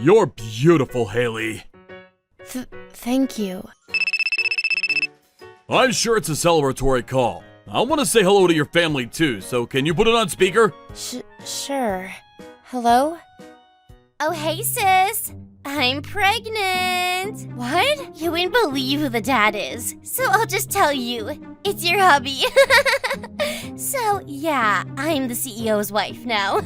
You're beautiful, Hailey. Thank you. I'm sure it's a celebratory call. I want to say hello to your family too, so can you put it on speaker? Sure. Hello? Oh, hey, sis. I'm pregnant. What? You wouldn't believe who the dad is, so I'll just tell you. It's your hubby. So, yeah, I'm the CEO's wife now.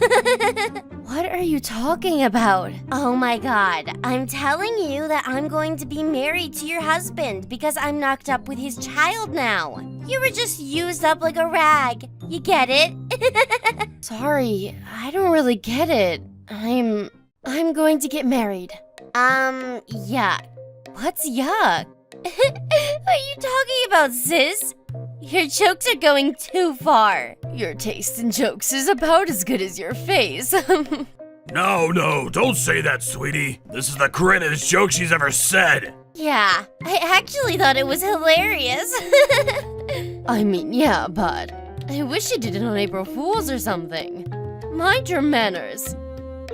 What are you talking about? Oh my god, I'm telling you that I'm going to be married to your husband because I'm knocked up with his child now. You were just used up like a rag. You get it? Sorry, I don't really get it. I'm going to get married. Yuck. What's yuck? What are you talking about, sis? Your jokes are going too far. Your taste in jokes is about as good as your face. No, don't say that, sweetie. This is the greatest joke she's ever said. Yeah, I actually thought it was hilarious. I mean, yeah, but I wish you did it on April Fool's or something. Mind your manners.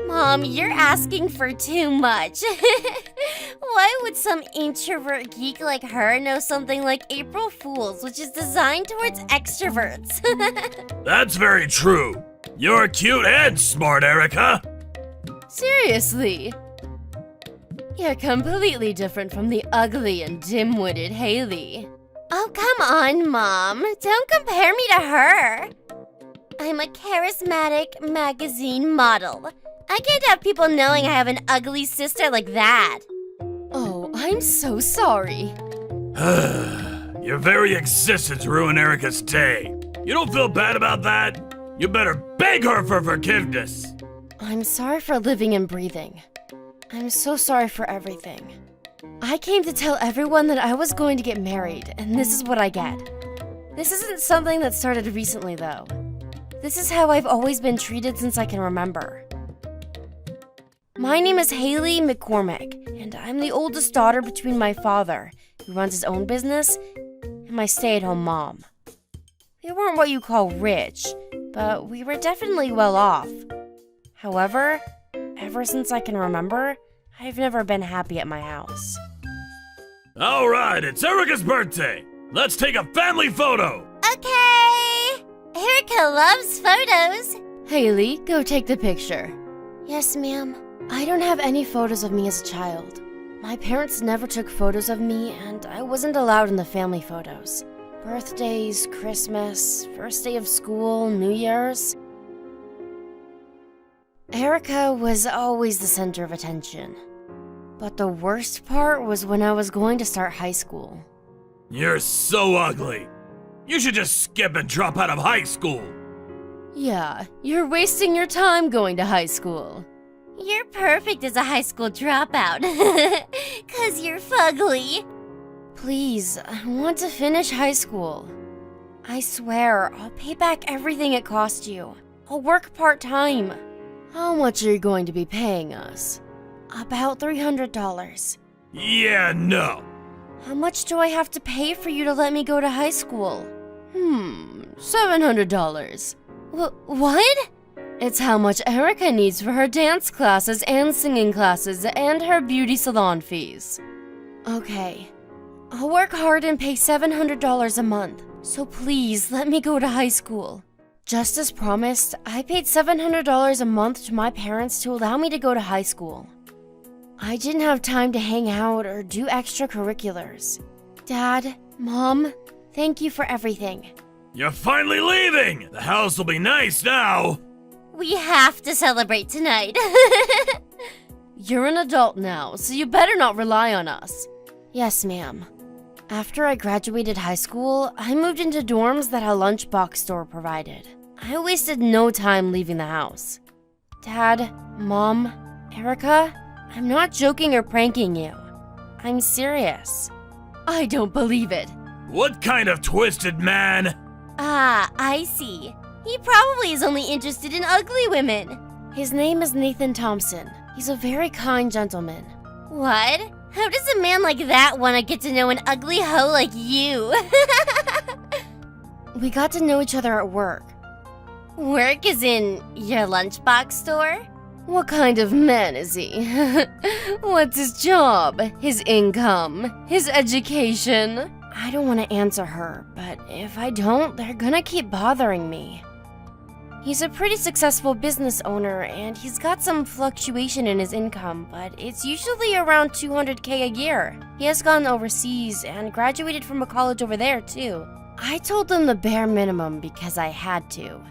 Mom, you're asking for too much. Why would some introvert geek like her know something like April Fool's, which is designed towards extroverts? That's very true. You're cute and smart, Erica. Seriously? You're completely different from the ugly and dim-witted Hailey. Oh, come on, Mom. Don't compare me to her. I'm a charismatic magazine model. I can't have people knowing I have an ugly sister like that. Oh, I'm so sorry. Your very existence ruined Erica's day. You don't feel bad about that? You better beg her for forgiveness. I'm sorry for living and breathing. I'm so sorry for everything. I came to tell everyone that I was going to get married, and this is what I get. This isn't something that started recently, though. This is how I've always been treated since I can remember. My name is Hailey McCormick, and I'm the oldest daughter between my father, who runs his own business, and my stay-at-home mom. We weren't what you call rich, but we were definitely well off. However, ever since I can remember, I've never been happy at my house. All right, it's Erica's birthday. Let's take a family photo. Okay. Erica loves photos. Hailey, go take the picture. Yes, ma'am. I don't have any photos of me as a child. My parents never took photos of me, and I wasn't allowed in the family photos. Birthdays, Christmas, first day of school, New Year's. Erica was always the center of attention. But the worst part was when I was going to start high school. You're so ugly. You should just skip and drop out of high school. Yeah, you're wasting your time going to high school. You're perfect as a high school dropout. 'Cause you're fugly. Please, I want to finish high school. I swear, I'll pay back everything it cost you. I'll work part-time. How much are you going to be paying us? About $300. Yeah, no. How much do I have to pay for you to let me go to high school? $700. What? It's how much Erica needs for her dance classes and singing classes and her beauty salon fees. Okay, I'll work hard and pay $700 a month, so please let me go to high school. Just as promised, I paid $700 a month to my parents to allow me to go to high school. I didn't have time to hang out or do extracurriculars. Dad, Mom, thank you for everything. You're finally leaving! The house will be nice now! We have to celebrate tonight. You're an adult now, so you better not rely on us. Yes, ma'am. After I graduated high school, I moved into dorms that a lunchbox store provided. I wasted no time leaving the house. Dad, Mom, Erica, I'm not joking or pranking you. I'm serious. I don't believe it. What kind of twisted man? Ah, I see. He probably is only interested in ugly women. His name is Nathan Thompson. He's a very kind gentleman. What? How does a man like that want to get to know an ugly hoe like you? We got to know each other at work. Work is in your lunchbox store? What kind of man is he? What's his job? His income? His education? I don't want to answer her, but if I don't, they're gonna keep bothering me. He's a pretty successful business owner, and he's got some fluctuation in his income, but it's usually around $200K a year. He has gone overseas and graduated from a college over there, too. I told them the bare minimum because I had to.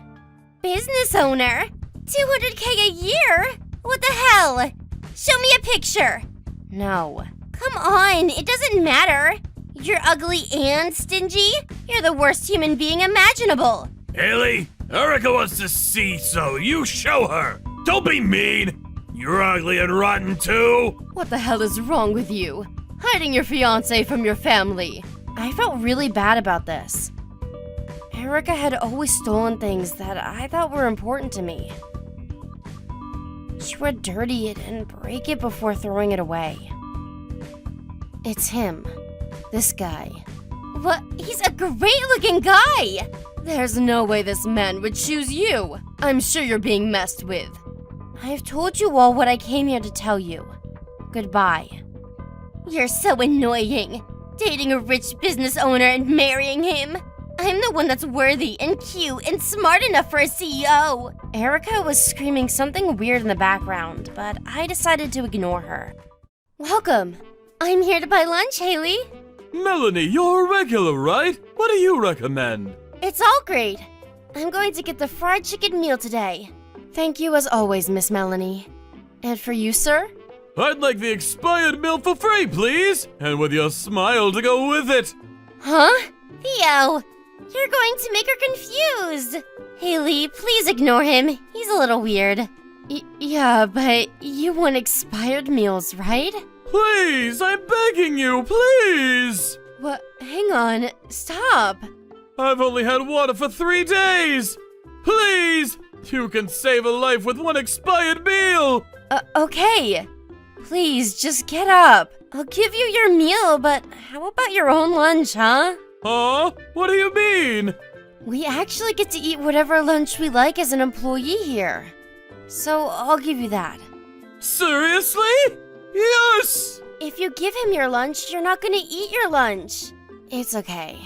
Business owner? $200K a year? What the hell? Show me a picture. No. Come on, it doesn't matter. You're ugly and stingy. You're the worst human being imaginable. Hailey, Erica wants to see, so you show her. Don't be mean. You're ugly and rotten too. What the hell is wrong with you? Hiding your fiancé from your family. I felt really bad about this. Erica had always stolen things that I thought were important to me. She would dirty it and break it before throwing it away. It's him. This guy. What? He's a great-looking guy! There's no way this man would choose you. I'm sure you're being messed with. I've told you all what I came here to tell you. Goodbye. You're so annoying. Dating a rich business owner and marrying him. I'm the one that's worthy and cute and smart enough for a CEO. Erica was screaming something weird in the background, but I decided to ignore her. Welcome. I'm here to buy lunch, Hailey. Melanie, you're a regular, right? What do you recommend? It's all great. I'm going to get the fried chicken meal today. Thank you as always, Miss Melanie. And for you, sir? I'd like the expired meal for free, please. And with your smile to go with it. Huh? Theo, you're going to make her confused. Hailey, please ignore him. He's a little weird. Yeah, but you want expired meals, right? Please, I'm begging you, please. What? Hang on. Stop. I've only had water for 3 days. Please, you can save a life with one expired meal. Okay. Please, just get up. I'll give you your meal, but how about your own lunch, huh? Huh? What do you mean? We actually get to eat whatever lunch we like as an employee here. So I'll give you that. Seriously? Yes! If you give him your lunch, you're not gonna eat your lunch. It's okay.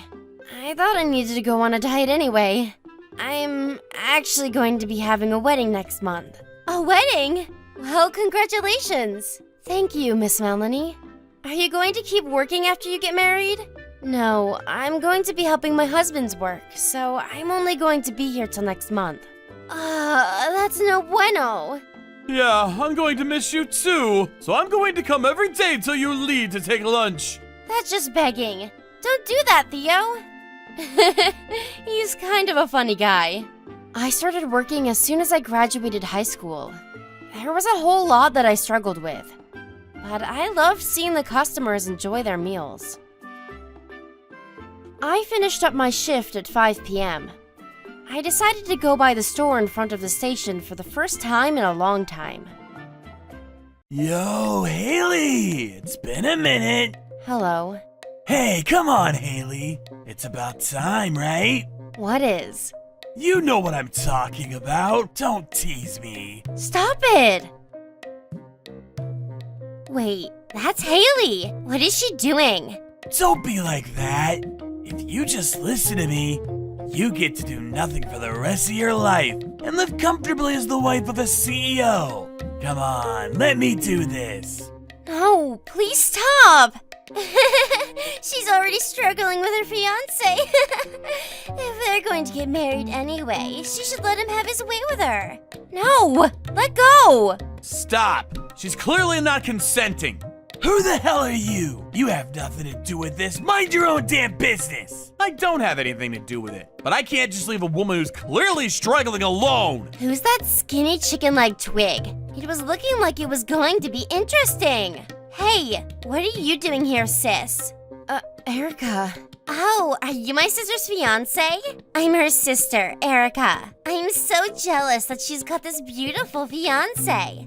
I thought I needed to go on a diet anyway. I'm actually going to be having a wedding next month. A wedding? Well, congratulations. Thank you, Miss Melanie. Are you going to keep working after you get married? No, I'm going to be helping my husband's work, so I'm only going to be here till next month. That's no bueno. Yeah, I'm going to miss you too. So I'm going to come every day till you leave to take lunch. That's just begging. Don't do that, Theo. He's kind of a funny guy. I started working as soon as I graduated high school. There was a whole lot that I struggled with, but I loved seeing the customers enjoy their meals. I finished up my shift at 5 p.m. I decided to go by the store in front of the station for the first time in a long time. Yo, Hailey! It's been a minute. Hello. Hey, come on, Hailey. It's about time, right? What is? You know what I'm talking about. Don't tease me. Stop it! Wait, that's Hailey. What is she doing? Don't be like that. If you just listen to me, you get to do nothing for the rest of your life and live comfortably as the wife of a CEO. Come on, let me do this. No, please stop. She's already struggling with her fiancé. If they're going to get married anyway, she should let him have his way with her. No! Let go! Stop! She's clearly not consenting. Who the hell are you? You have nothing to do with this. Mind your own damn business. I don't have anything to do with it, but I can't just leave a woman who's clearly struggling alone. Who's that skinny chicken like twig? It was looking like it was going to be interesting. Hey, what are you doing here, sis? Erica. Oh, are you my sister's fiancé? I'm her sister, Erica. I'm so jealous that she's got this beautiful fiancé.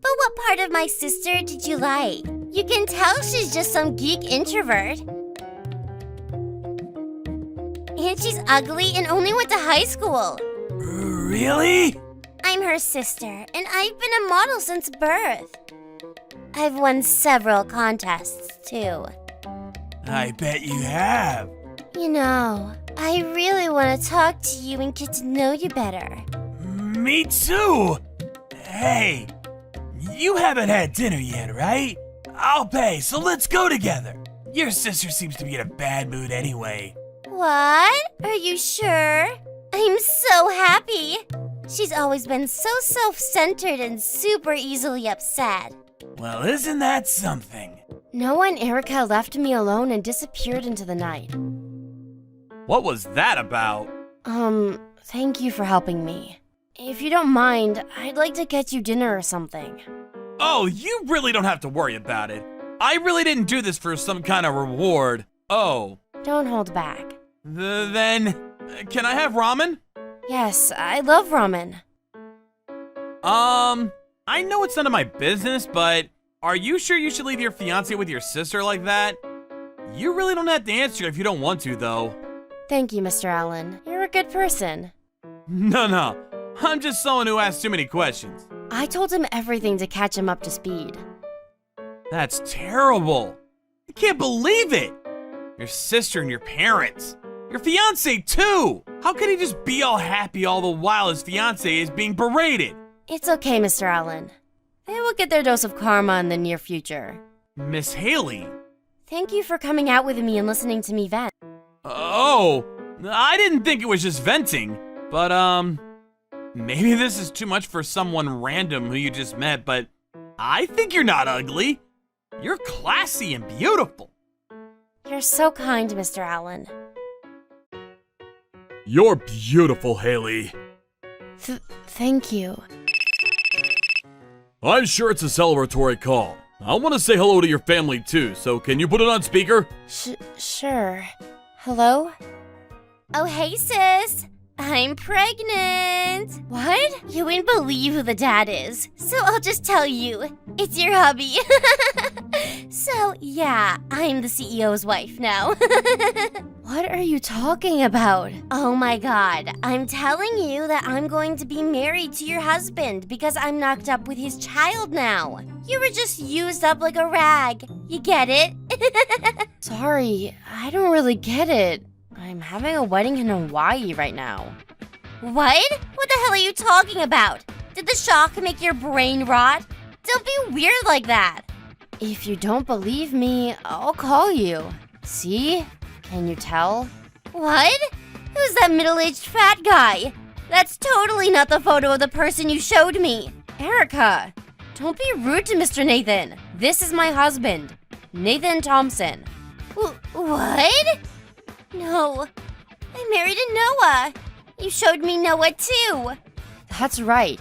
But what part of my sister did you like? You can tell she's just some geek introvert. And she's ugly and only went to high school. Really? I'm her sister, and I've been a model since birth. I've won several contests, too. I bet you have. You know, I really want to talk to you and get to know you better. Me too. Hey, you haven't had dinner yet, right? I'll pay, so let's go together. Your sister seems to be in a bad mood anyway. What? Are you sure? I'm so happy. She's always been so self-centered and super easily upset. Well, isn't that something? Noah and Erica left me alone and disappeared into the night. What was that about? Thank you for helping me. If you don't mind, I'd like to get you dinner or something. Oh, you really don't have to worry about it. I really didn't do this for some kind of reward. Oh. Don't hold back. Then, can I have ramen? Yes, I love ramen. I know it's none of my business, but are you sure you should leave your fiancé with your sister like that? You really don't have to answer if you don't want to, though. Thank you, Mr. Allen. You're a good person. No. I'm just someone who asks too many questions. I told him everything to catch him up to speed. That's terrible. I can't believe it. Your sister and your parents. Your fiancé, too. How could he just be all happy all the while his fiancé is being berated? It's okay, Mr. Allen. They will get their dose of karma in the near future. Miss Hailey. Thank you for coming out with me and listening to me vent. Oh, I didn't think it was just venting, but maybe this is too much for someone random who you just met, but I think you're not ugly. You're classy and beautiful. You're so kind, Mr. Allen. You're beautiful, Hailey. Thank you. I'm sure it's a celebratory call. I want to say hello to your family too, so can you put it on speaker? Sure. Hello? Oh, hey, sis. I'm pregnant. What? You wouldn't believe who the dad is, so I'll just tell you. It's your hubby. So, yeah, I'm the CEO's wife now. What are you talking about? Oh my god, I'm telling you that I'm going to be married to your husband because I'm knocked up with his child now. You were just used up like a rag. You get it? Sorry, I don't really get it. I'm having a wedding in Hawaii right now. What? What the hell are you talking about? Did the shock make your brain rot? Don't be weird like that. If you don't believe me, I'll call you. See? Can you tell? What? Who's that middle-aged fat guy? That's totally not the photo of the person you showed me. Erica, don't be rude to Mr. Nathan. This is my husband, Nathan Thompson. What? No. I married a Noah. You showed me Noah too. That's right.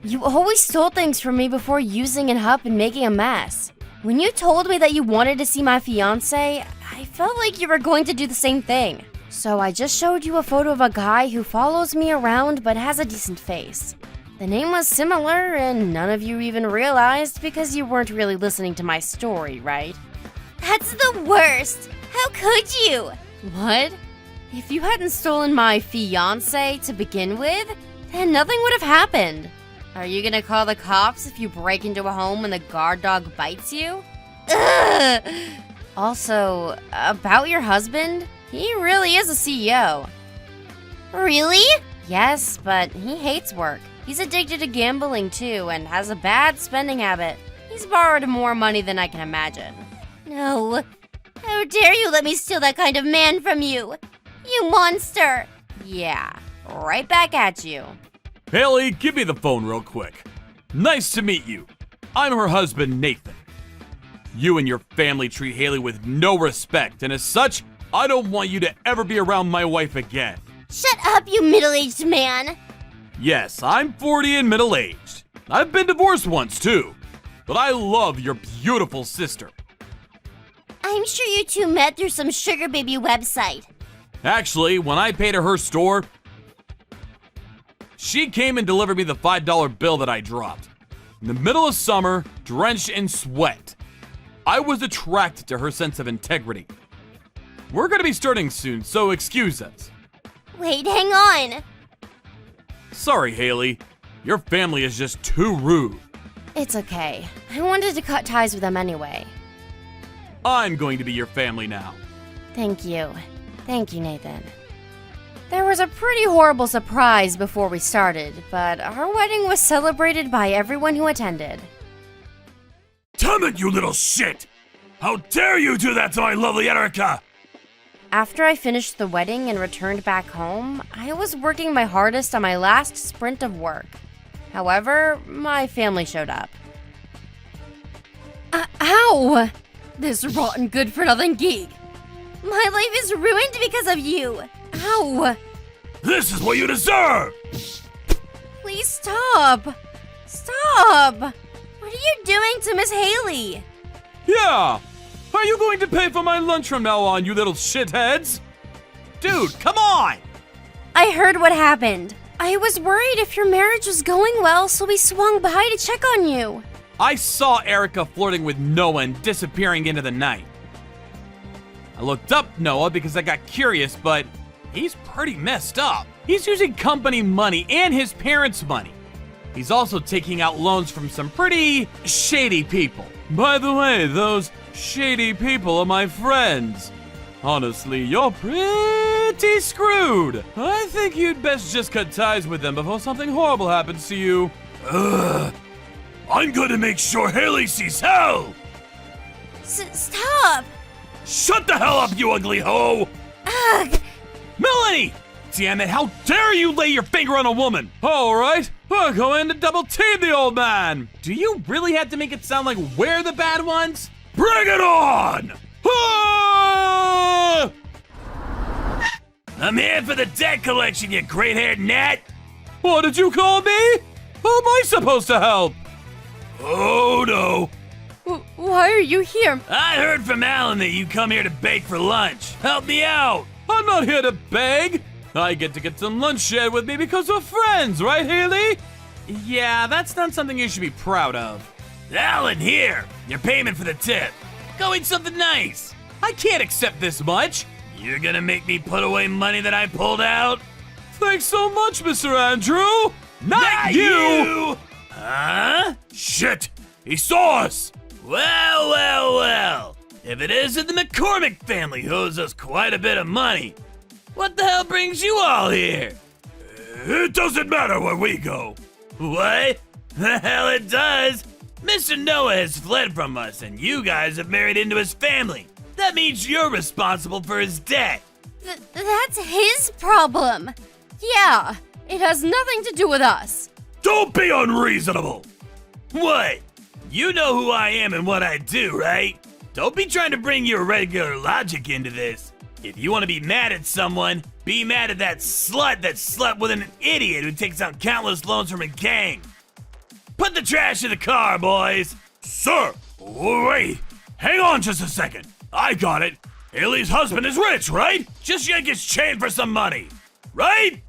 You always stole things from me before using it up and making a mess. When you told me that you wanted to see my fiancé, I felt like you were going to do the same thing. So I just showed you a photo of a guy who follows me around but has a decent face. The name was similar and none of you even realized because you weren't really listening to my story, right? That's the worst. How could you? What? If you hadn't stolen my fiancé to begin with, then nothing would have happened. Are you gonna call the cops if you break into a home and the guard dog bites you? Ugh. Also, about your husband, he really is a CEO. Really? Yes, but he hates work. He's addicted to gambling too and has a bad spending habit. He's borrowed more money than I can imagine. No. How dare you let me steal that kind of man from you? You monster! Yeah, right back at you. Hailey, give me the phone real quick. Nice to meet you. I'm her husband, Nathan. You and your family treat Hailey with no respect, and as such, I don't want you to ever be around my wife again. Shut up, you middle-aged man! Yes, I'm 40 and middle-aged. I've been divorced once, too. But I love your beautiful sister. I'm sure you two met through some sugar baby website. Actually, when I paid her store, she came and delivered me the $5 bill that I dropped. In the middle of summer, drenched in sweat. I was attracted to her sense of integrity. We're gonna be starting soon, so excuse us. Wait, hang on. Sorry, Hailey. Your family is just too rude. It's okay. I wanted to cut ties with them anyway. I'm going to be your family now. Thank you. Thank you, Nathan. There was a pretty horrible surprise before we started, but our wedding was celebrated by everyone who attended. Damn it, you little shit! How dare you do that to my lovely Erica! After I finished the wedding and returned back home, I was working my hardest on my last sprint of work. However, my family showed up. Ow! This rotten good-for-nothing geek. My life is ruined because of you. Ow! This is what you deserve! Please stop! Stop! What are you doing to Miss Hailey? Yeah! Are you going to pay for my lunch from now on, you little shitheads? Dude, come on! I heard what happened. I was worried if your marriage was going well, so we swung by to check on you. I saw Erica flirting with Noah and disappearing into the night. I looked up Noah because I got curious, but he's pretty messed up. He's using company money and his parents' money. He's also taking out loans from some pretty shady people. By the way, those shady people are my friends. Honestly, you're pretty screwed. I think you'd best just cut ties with them before something horrible happens to you. I'm gonna make sure Hailey sees hell! Stop! Shut the hell up, you ugly hoe! Ugh! Melanie! Damn it, how dare you lay your finger on a woman? All right, we're going to double team the old man. Do you really have to make it sound like we're the bad ones? Bring it on! Ah! I'm here for the debt collection, you great-haired gnat! What did you call me? How am I supposed to help? Oh no! Why are you here? I heard from Alan that you come here to bake for lunch. Help me out! I'm not here to beg. I get to get some lunch shared with me because we're friends, right, Hailey? Yeah, that's not something you should be proud of. Alan, here! Your payment for the tip. Go eat something nice! I can't accept this much. You're gonna make me put away money that I pulled out? Thanks so much, Mr. Andrew. Not you! Huh? Shit! He saw us! Well. If it isn't the McCormick family who owes us quite a bit of money, what the hell brings you all here? It doesn't matter where we go. What? The hell it does! Mr. Noah has fled from us, and you guys have married into his family. That means you're responsible for his debt. That's his problem. Yeah, it has nothing to do with us. Don't be unreasonable! What? You know who I am and what I do, right? Don't be trying to bring your regular logic into this. If you want to be mad at someone, be mad at that slut that slept with an idiot who takes out countless loans from a gang. Put the trash in the car, boys! Sir! Wait! Hang on just a second. I got it. Hailey's husband is rich, right? Just yank his chain for some money. Right?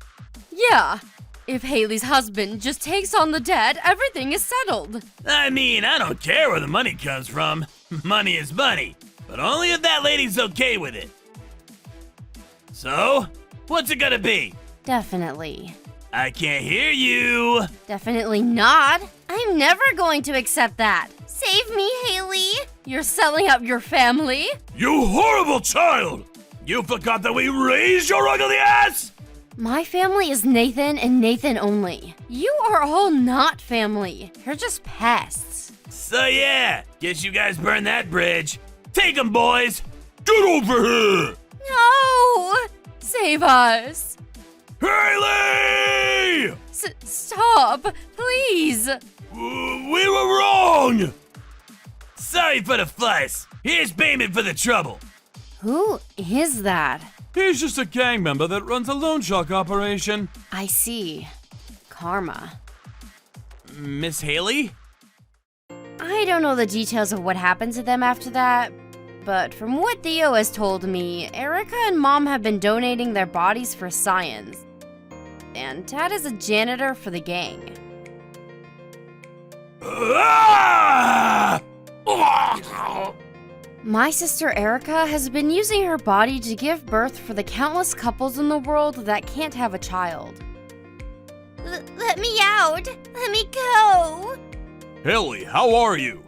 Yeah. If Hailey's husband just takes on the debt, everything is settled. I mean, I don't care where the money comes from. Money is money. But only if that lady's okay with it. So, what's it gonna be? Definitely. I can't hear you. Definitely not. I'm never going to accept that. Save me, Hailey. You're selling out your family? You horrible child! You forgot that we raised your ugly ass? My family is Nathan and Nathan only. You are all not family. You're just pests. So yeah, guess you guys burned that bridge. Take 'em, boys! Get over here! No! Save us. Hailey! Stop, please. We were wrong! Sorry for the fuss. Here's payment for the trouble. Who is that? He's just a gang member that runs a loan shark operation. I see. Karma. Miss Hailey? I don't know the details of what happened to them after that, but from what Theo has told me, Erica and Mom have been donating their bodies for science. And Tad is a janitor for the gang. Ah! My sister Erica has been using her body to give birth for the countless couples in the world that can't have a child. Let me out. Let me go. Hailey, how are you?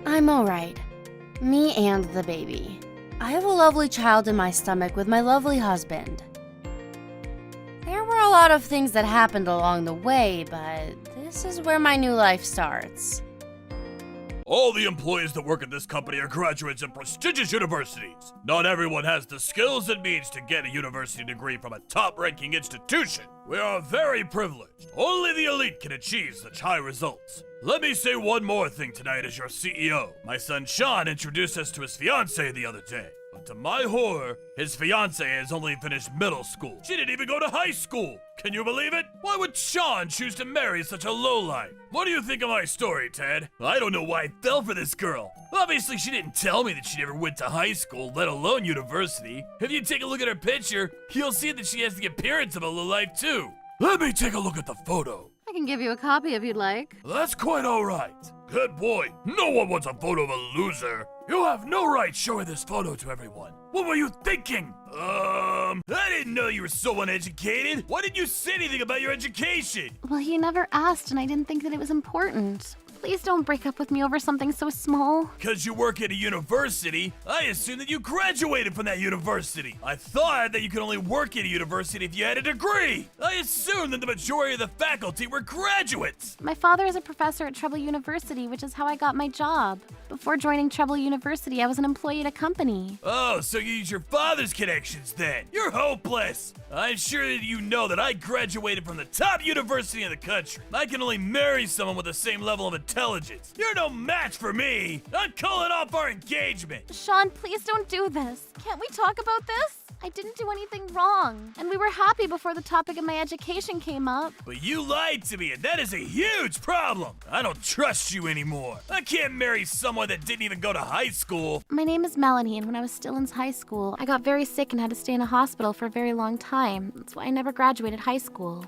I'm alright. Me and the baby. I have a lovely child in my stomach with my lovely husband. There were a lot of things that happened along the way, but this is where my new life starts. All the employees that work at this company are graduates of prestigious universities. Not everyone has the skills and means to get a university degree from a top-ranking institution. We are very privileged. Only the elite can achieve such high results. Let me say one more thing tonight as your CEO. My son Sean introduced us to his fiancée the other day. But to my horror, his fiancée has only finished middle school. She didn't even go to high school. Can you believe it? Why would Sean choose to marry such a lowlife? What do you think of my story, Ted? I don't know why I fell for this girl. Obviously, she didn't tell me that she never went to high school, let alone university. If you take a look at her picture, you'll see that she has the appearance of a lowlife too. Let me take a look at the photo. I can give you a copy if you'd like. That's quite alright. Good boy. No one wants a photo of a loser. You have no right showing this photo to everyone. What were you thinking? I didn't know you were so uneducated. Why didn't you say anything about your education? Well, you never asked, and I didn't think that it was important. Please don't break up with me over something so small. Because you work at a university, I assumed that you graduated from that university. I thought that you could only work at a university if you had a degree. I assumed that the majority of the faculty were graduates. My father is a professor at Treble University, which is how I got my job. Before joining Treble University, I was an employee at a company. Oh, so you use your father's connections then. You're hopeless. I'm sure that you know that I graduated from the top university in the country. I can only marry someone with the same level of intelligence. You're no match for me. I'm calling off our engagement. Sean, please don't do this. Can't we talk about this? I didn't do anything wrong, and we were happy before the topic of my education came up. But you lied to me, and that is a huge problem. I don't trust you anymore. I can't marry someone that didn't even go to high school. My name is Melanie, and when I was still in high school, I got very sick and had to stay in a hospital for a very long time. That's why I never graduated high school.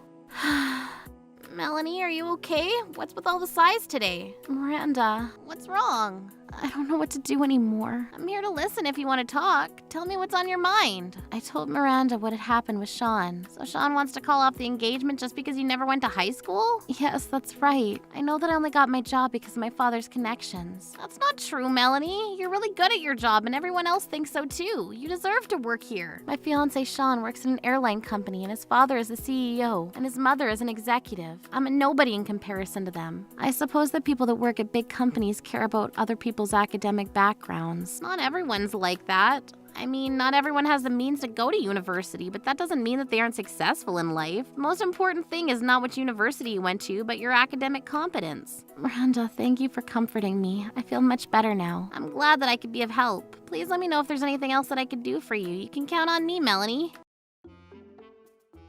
Melanie, are you okay? What's with all the sighs today? Miranda, what's wrong? I don't know what to do anymore. I'm here to listen if you want to talk. Tell me what's on your mind. I told Miranda what had happened with Sean. So Sean wants to call off the engagement just because you never went to high school? Yes, that's right. I know that I only got my job because of my father's connections. That's not true, Melanie. You're really good at your job and everyone else thinks so too. You deserve to work here. My fiancé Sean works in an airline company and his father is the CEO and his mother is an executive. I'm a nobody in comparison to them. I suppose that people that work at big companies care about other people's academic backgrounds. Not everyone's like that. I mean, not everyone has the means to go to university, but that doesn't mean that they aren't successful in life. The most important thing is not which university you went to, but your academic competence. Miranda, thank you for comforting me. I feel much better now. I'm glad that I could be of help. Please let me know if there's anything else that I could do for you. You can count on me, Melanie.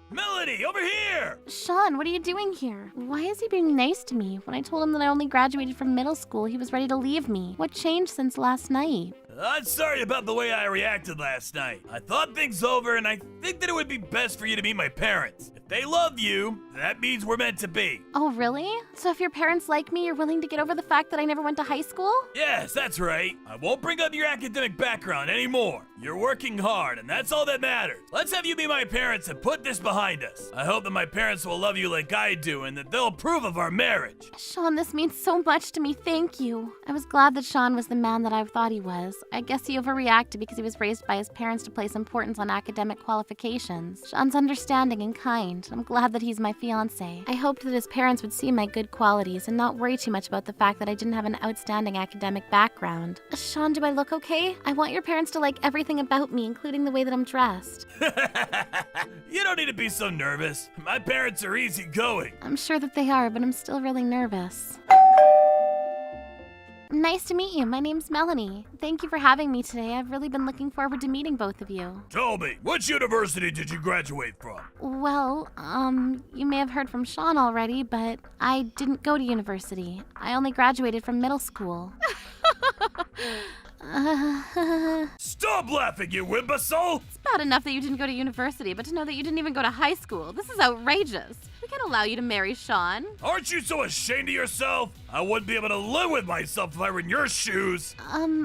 Melanie, over here! Sean, what are you doing here? Why is he being nice to me? When I told him that I only graduated from middle school, he was ready to leave me. What changed since last night? I'm sorry about the way I reacted last night. I thought things over and I think that it would be best for you to meet my parents. If they love you, that means we're meant to be. Oh, really? So if your parents like me, you're willing to get over the fact that I never went to high school? Yes, that's right. I won't bring up your academic background anymore. You're working hard and that's all that matters. Let's have you be my parents and put this behind us. I hope that my parents will love you like I do and that they'll approve of our marriage. Sean, this means so much to me. Thank you. I was glad that Sean was the man that I thought he was. I guess he overreacted because he was raised by his parents to place importance on academic qualifications. Sean's understanding and kind. I'm glad that he's my fiancé. I hoped that his parents would see my good qualities and not worry too much about the fact that I didn't have an outstanding academic background. Sean, do I look okay? I want your parents to like everything about me, including the way that I'm dressed. You don't need to be so nervous. My parents are easygoing. I'm sure that they are, but I'm still really nervous. Nice to meet you. My name's Melanie. Thank you for having me today. I've really been looking forward to meeting both of you. Tell me, which university did you graduate from? Well, you may have heard from Sean already, but I didn't go to university. I only graduated from middle school. Stop laughing, you imbecile! It's bad enough that you didn't go to university, but to know that you didn't even go to high school, this is outrageous. We can't allow you to marry Sean. Aren't you so ashamed of yourself? I wouldn't be able to live with myself if I were in your shoes.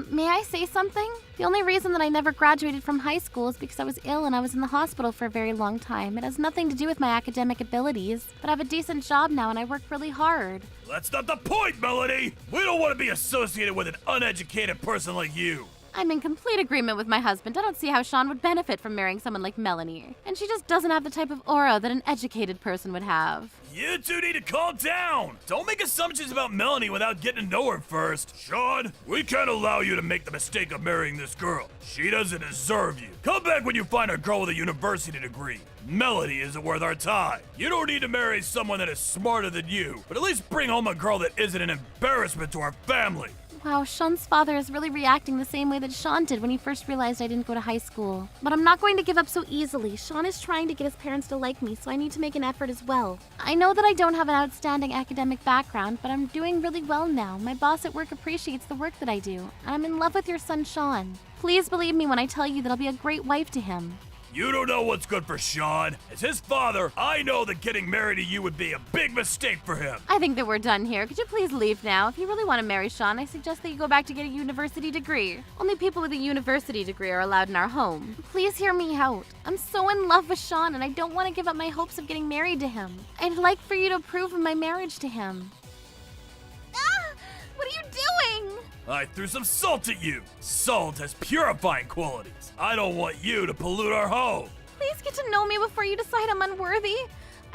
May I say something? The only reason that I never graduated from high school is because I was ill and I was in the hospital for a very long time. It has nothing to do with my academic abilities, but I have a decent job now and I work really hard. That's not the point, Melanie. We don't want to be associated with an uneducated person like you. I'm in complete agreement with my husband. I don't see how Sean would benefit from marrying someone like Melanie. And she just doesn't have the type of aura that an educated person would have. You two need to calm down. Don't make assumptions about Melanie without getting to know her first. Sean, we can't allow you to make the mistake of marrying this girl. She doesn't deserve you. Come back when you find a girl with a university degree. Melanie isn't worth our time. You don't need to marry someone that is smarter than you, but at least bring home a girl that isn't an embarrassment to our family. Wow, Sean's father is really reacting the same way that Sean did when he first realized I didn't go to high school. But I'm not going to give up so easily. Sean is trying to get his parents to like me, so I need to make an effort as well. I know that I don't have an outstanding academic background, but I'm doing really well now. My boss at work appreciates the work that I do, and I'm in love with your son, Sean. Please believe me when I tell you that I'll be a great wife to him. You don't know what's good for Sean. As his father, I know that getting married to you would be a big mistake for him. I think that we're done here. Could you please leave now? If you really want to marry Sean, I suggest that you go back to get a university degree. Only people with a university degree are allowed in our home. Please hear me out. I'm so in love with Sean and I don't want to give up my hopes of getting married to him. I'd like for you to approve of my marriage to him. Ah! What are you doing? I threw some salt at you. Salt has purifying qualities. I don't want you to pollute our home. Please get to know me before you decide I'm unworthy.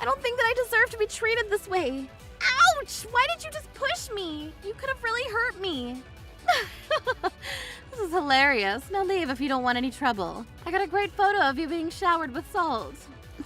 I don't think that I deserve to be treated this way. Ouch! Why did you just push me? You could have really hurt me. This is hilarious. Now leave if you don't want any trouble. I got a great photo of you being showered with salt.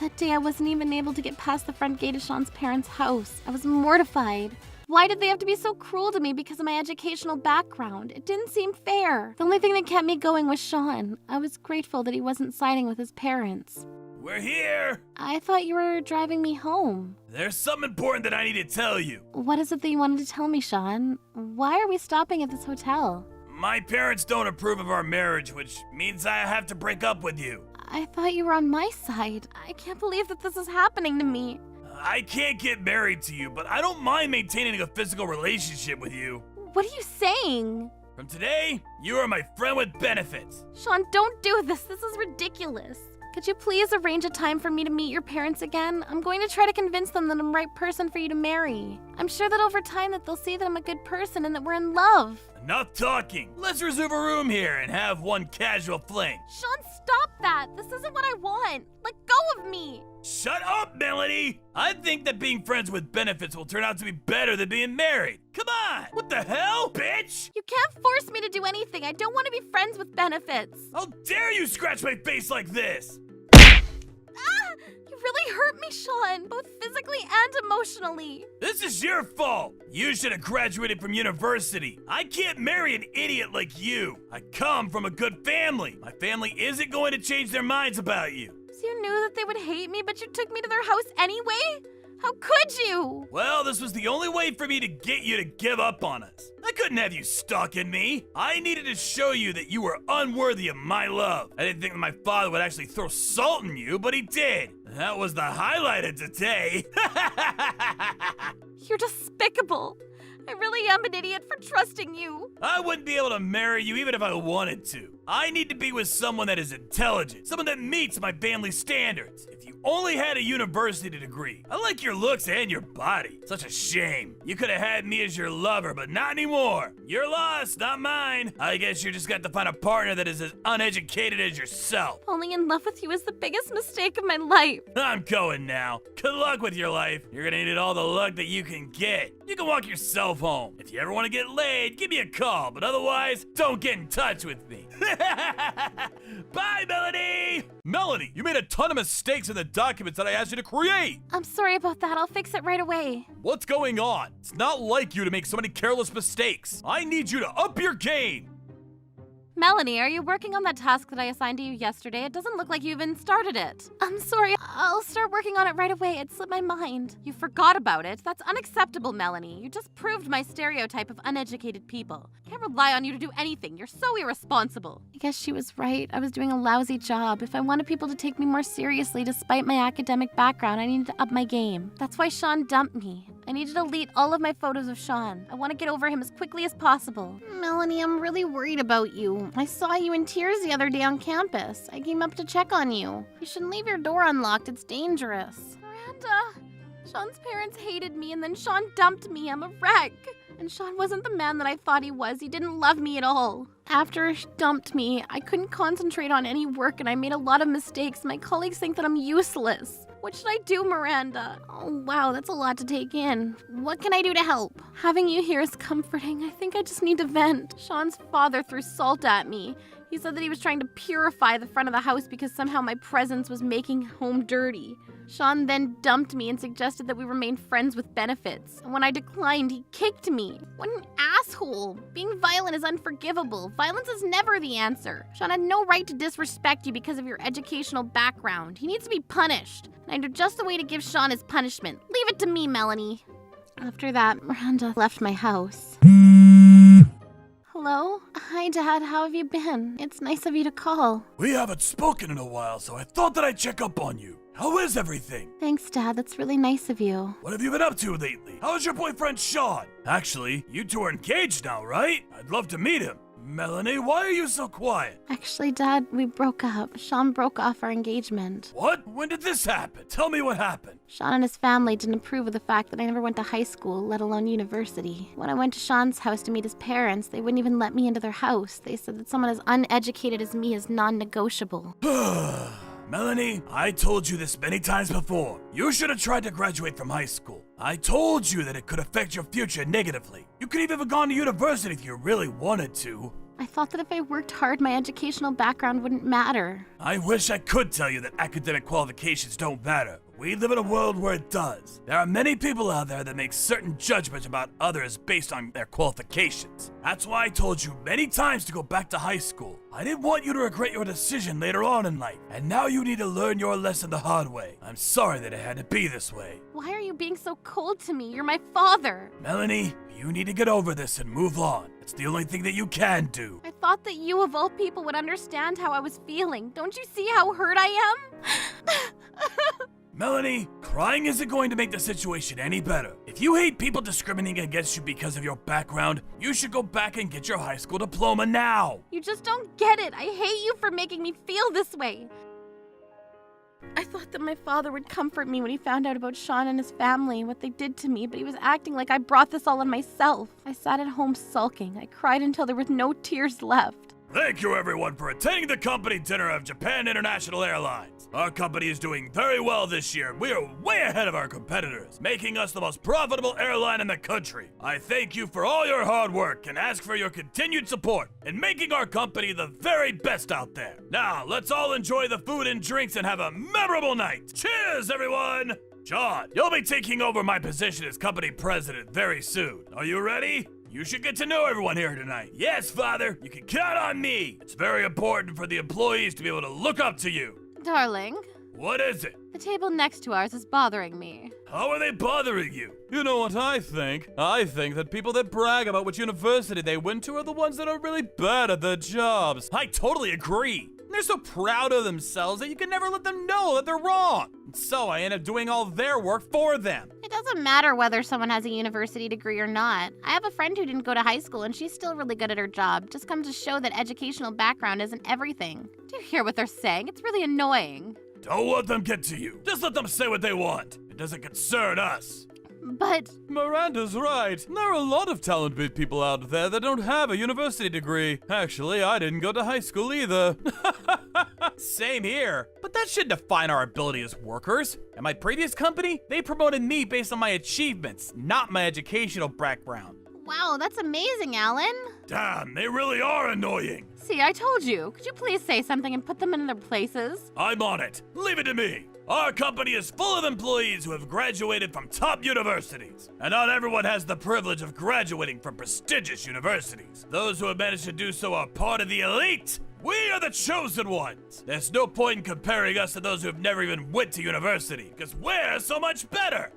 That day I wasn't even able to get past the front gate of Sean's parents' house. I was mortified. Why did they have to be so cruel to me because of my educational background? It didn't seem fair. The only thing that kept me going was Sean. I was grateful that he wasn't siding with his parents. We're here. I thought you were driving me home. There's something important that I need to tell you. What is it that you wanted to tell me, Sean? Why are we stopping at this hotel? My parents don't approve of our marriage, which means I have to break up with you. I thought you were on my side. I can't believe that this is happening to me. I can't get married to you, but I don't mind maintaining a physical relationship with you. What are you saying? From today, you are my friend with benefits. Sean, don't do this. This is ridiculous. Could you please arrange a time for me to meet your parents again? I'm going to try to convince them that I'm the right person for you to marry. I'm sure that over time that they'll see that I'm a good person and that we're in love. Enough talking. Let's reserve a room here and have one casual fling. Sean, stop that. This isn't what I want. Let go of me. Shut up, Melanie! I think that being friends with benefits will turn out to be better than being married. Come on! What the hell, bitch? You can't force me to do anything. I don't want to be friends with benefits. How dare you scratch my face like this? Ah! You really hurt me, Sean, both physically and emotionally. This is your fault. You should have graduated from university. I can't marry an idiot like you. I come from a good family. My family isn't going to change their minds about you. So you knew that they would hate me, but you took me to their house anyway? How could you? Well, this was the only way for me to get you to give up on us. I couldn't have you stalking me. I needed to show you that you were unworthy of my love. I didn't think that my father would actually throw salt in you, but he did. That was the highlight of today. You're despicable. I really am an idiot for trusting you. I wouldn't be able to marry you even if I wanted to. I need to be with someone that is intelligent, someone that meets my family standards. If you only had a university degree, I like your looks and your body. Such a shame. You could have had me as your lover, but not anymore. Your loss, not mine. I guess you're just got to find a partner that is as uneducated as yourself. Falling in love with you is the biggest mistake of my life. I'm going now. Good luck with your life. You're gonna need all the luck that you can get. You can walk yourself home. If you ever want to get laid, give me a call, but otherwise, don't get in touch with me. Bye, Melanie! Melanie, you made a ton of mistakes in the documents that I asked you to create. I'm sorry about that. I'll fix it right away. What's going on? It's not like you to make so many careless mistakes. I need you to up your game. Melanie, are you working on that task that I assigned to you yesterday? It doesn't look like you even started it. I'm sorry, I'll start working on it right away. It slipped my mind. You forgot about it? That's unacceptable, Melanie. You just proved my stereotype of uneducated people. Can't rely on you to do anything. You're so irresponsible. I guess she was right. I was doing a lousy job. If I wanted people to take me more seriously despite my academic background, I needed to up my game. That's why Sean dumped me. I need to delete all of my photos of Sean. I want to get over him as quickly as possible. Melanie, I'm really worried about you. I saw you in tears the other day on campus. I came up to check on you. You shouldn't leave your door unlocked. It's dangerous. Miranda, Sean's parents hated me and then Sean dumped me. I'm a wreck. And Sean wasn't the man that I thought he was. He didn't love me at all. After he dumped me, I couldn't concentrate on any work and I made a lot of mistakes. My colleagues think that I'm useless. What should I do, Miranda? Oh, wow, that's a lot to take in. What can I do to help? Having you here is comforting. I think I just need to vent. Sean's father threw salt at me. He said that he was trying to purify the front of the house because somehow my presence was making home dirty. Sean then dumped me and suggested that we remain friends with benefits. And when I declined, he kicked me. What an asshole. Being violent is unforgivable. Violence is never the answer. Sean had no right to disrespect you because of your educational background. He needs to be punished. And I know just the way to give Sean his punishment. Leave it to me, Melanie. After that, Miranda left my house. Hello? Hi, Dad. How have you been? It's nice of you to call. We haven't spoken in a while, so I thought that I'd check up on you. How is everything? Thanks, Dad. That's really nice of you. What have you been up to lately? How's your boyfriend Sean? Actually, you two are engaged now, right? I'd love to meet him. Melanie, why are you so quiet? Actually, Dad, we broke up. Sean broke off our engagement. What? When did this happen? Tell me what happened. Sean and his family didn't approve of the fact that I never went to high school, let alone university. When I went to Sean's house to meet his parents, they wouldn't even let me into their house. They said that someone as uneducated as me is non-negotiable. Melanie, I told you this many times before. You should have tried to graduate from high school. I told you that it could affect your future negatively. You could even have gone to university if you really wanted to. I thought that if I worked hard, my educational background wouldn't matter. I wish I could tell you that academic qualifications don't matter. We live in a world where it does. There are many people out there that make certain judgments about others based on their qualifications. That's why I told you many times to go back to high school. I didn't want you to regret your decision later on in life, and now you need to learn your lesson the hard way. I'm sorry that it had to be this way. Why are you being so cold to me? You're my father. Melanie, you need to get over this and move on. It's the only thing that you can do. I thought that you, of all people, would understand how I was feeling. Don't you see how hurt I am? Melanie, crying isn't going to make the situation any better. If you hate people discriminating against you because of your background, you should go back and get your high school diploma now. You just don't get it. I hate you for making me feel this way. I thought that my father would comfort me when he found out about Sean and his family and what they did to me, but he was acting like I brought this all on myself. I sat at home sulking. I cried until there were no tears left. Thank you everyone for attending the company dinner of Japan International Airlines. Our company is doing very well this year. We are way ahead of our competitors, making us the most profitable airline in the country. I thank you for all your hard work and ask for your continued support in making our company the very best out there. Now, let's all enjoy the food and drinks and have a memorable night. Cheers, everyone! John, you'll be taking over my position as company president very soon. Are you ready? You should get to know everyone here tonight. Yes, Father, you can count on me. It's very important for the employees to be able to look up to you. Darling, What is it? the table next to ours is bothering me. How are they bothering you? You know what I think? I think that people that brag about which university they went to are the ones that are really bad at their jobs. I totally agree. They're so proud of themselves that you can never let them know that they're wrong. And so I end up doing all their work for them. It doesn't matter whether someone has a university degree or not. I have a friend who didn't go to high school and she's still really good at her job. Just comes to show that educational background isn't everything. Do you hear what they're saying? It's really annoying. Don't let them get to you. Just let them say what they want. It doesn't concern us. But Miranda's right. There are a lot of talented people out there that don't have a university degree. Actually, I didn't go to high school either. Same here. But that shouldn't define our ability as workers. At my previous company, they promoted me based on my achievements, not my educational background. Wow, that's amazing, Alan. Damn, they really are annoying. See, I told you. Could you please say something and put them in their places? I'm on it. Leave it to me. Our company is full of employees who have graduated from top universities. And not everyone has the privilege of graduating from prestigious universities. Those who have managed to do so are part of the elite. We are the chosen ones. There's no point in comparing us to those who have never even went to university, because we're so much better.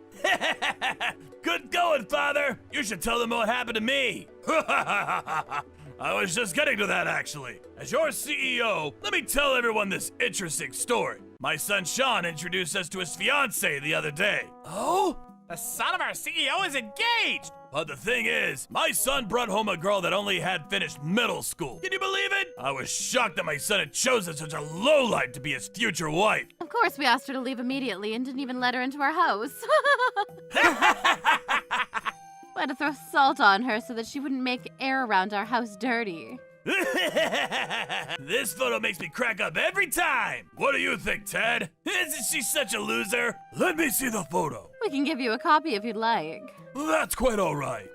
Good going, Father. You should tell them what happened to me. I was just getting to that, actually. As your CEO, let me tell everyone this interesting story. My son Sean introduced us to his fiancée the other day. Oh? The son of our CEO is engaged! But the thing is, my son brought home a girl that only had finished middle school. Can you believe it? I was shocked that my son had chosen such a lowlife to be his future wife. Of course, we asked her to leave immediately and didn't even let her into our house. We had to throw salt on her so that she wouldn't make air around our house dirty. This photo makes me crack up every time. What do you think, Ted? Isn't she such a loser? Let me see the photo. We can give you a copy if you'd like. That's quite all right.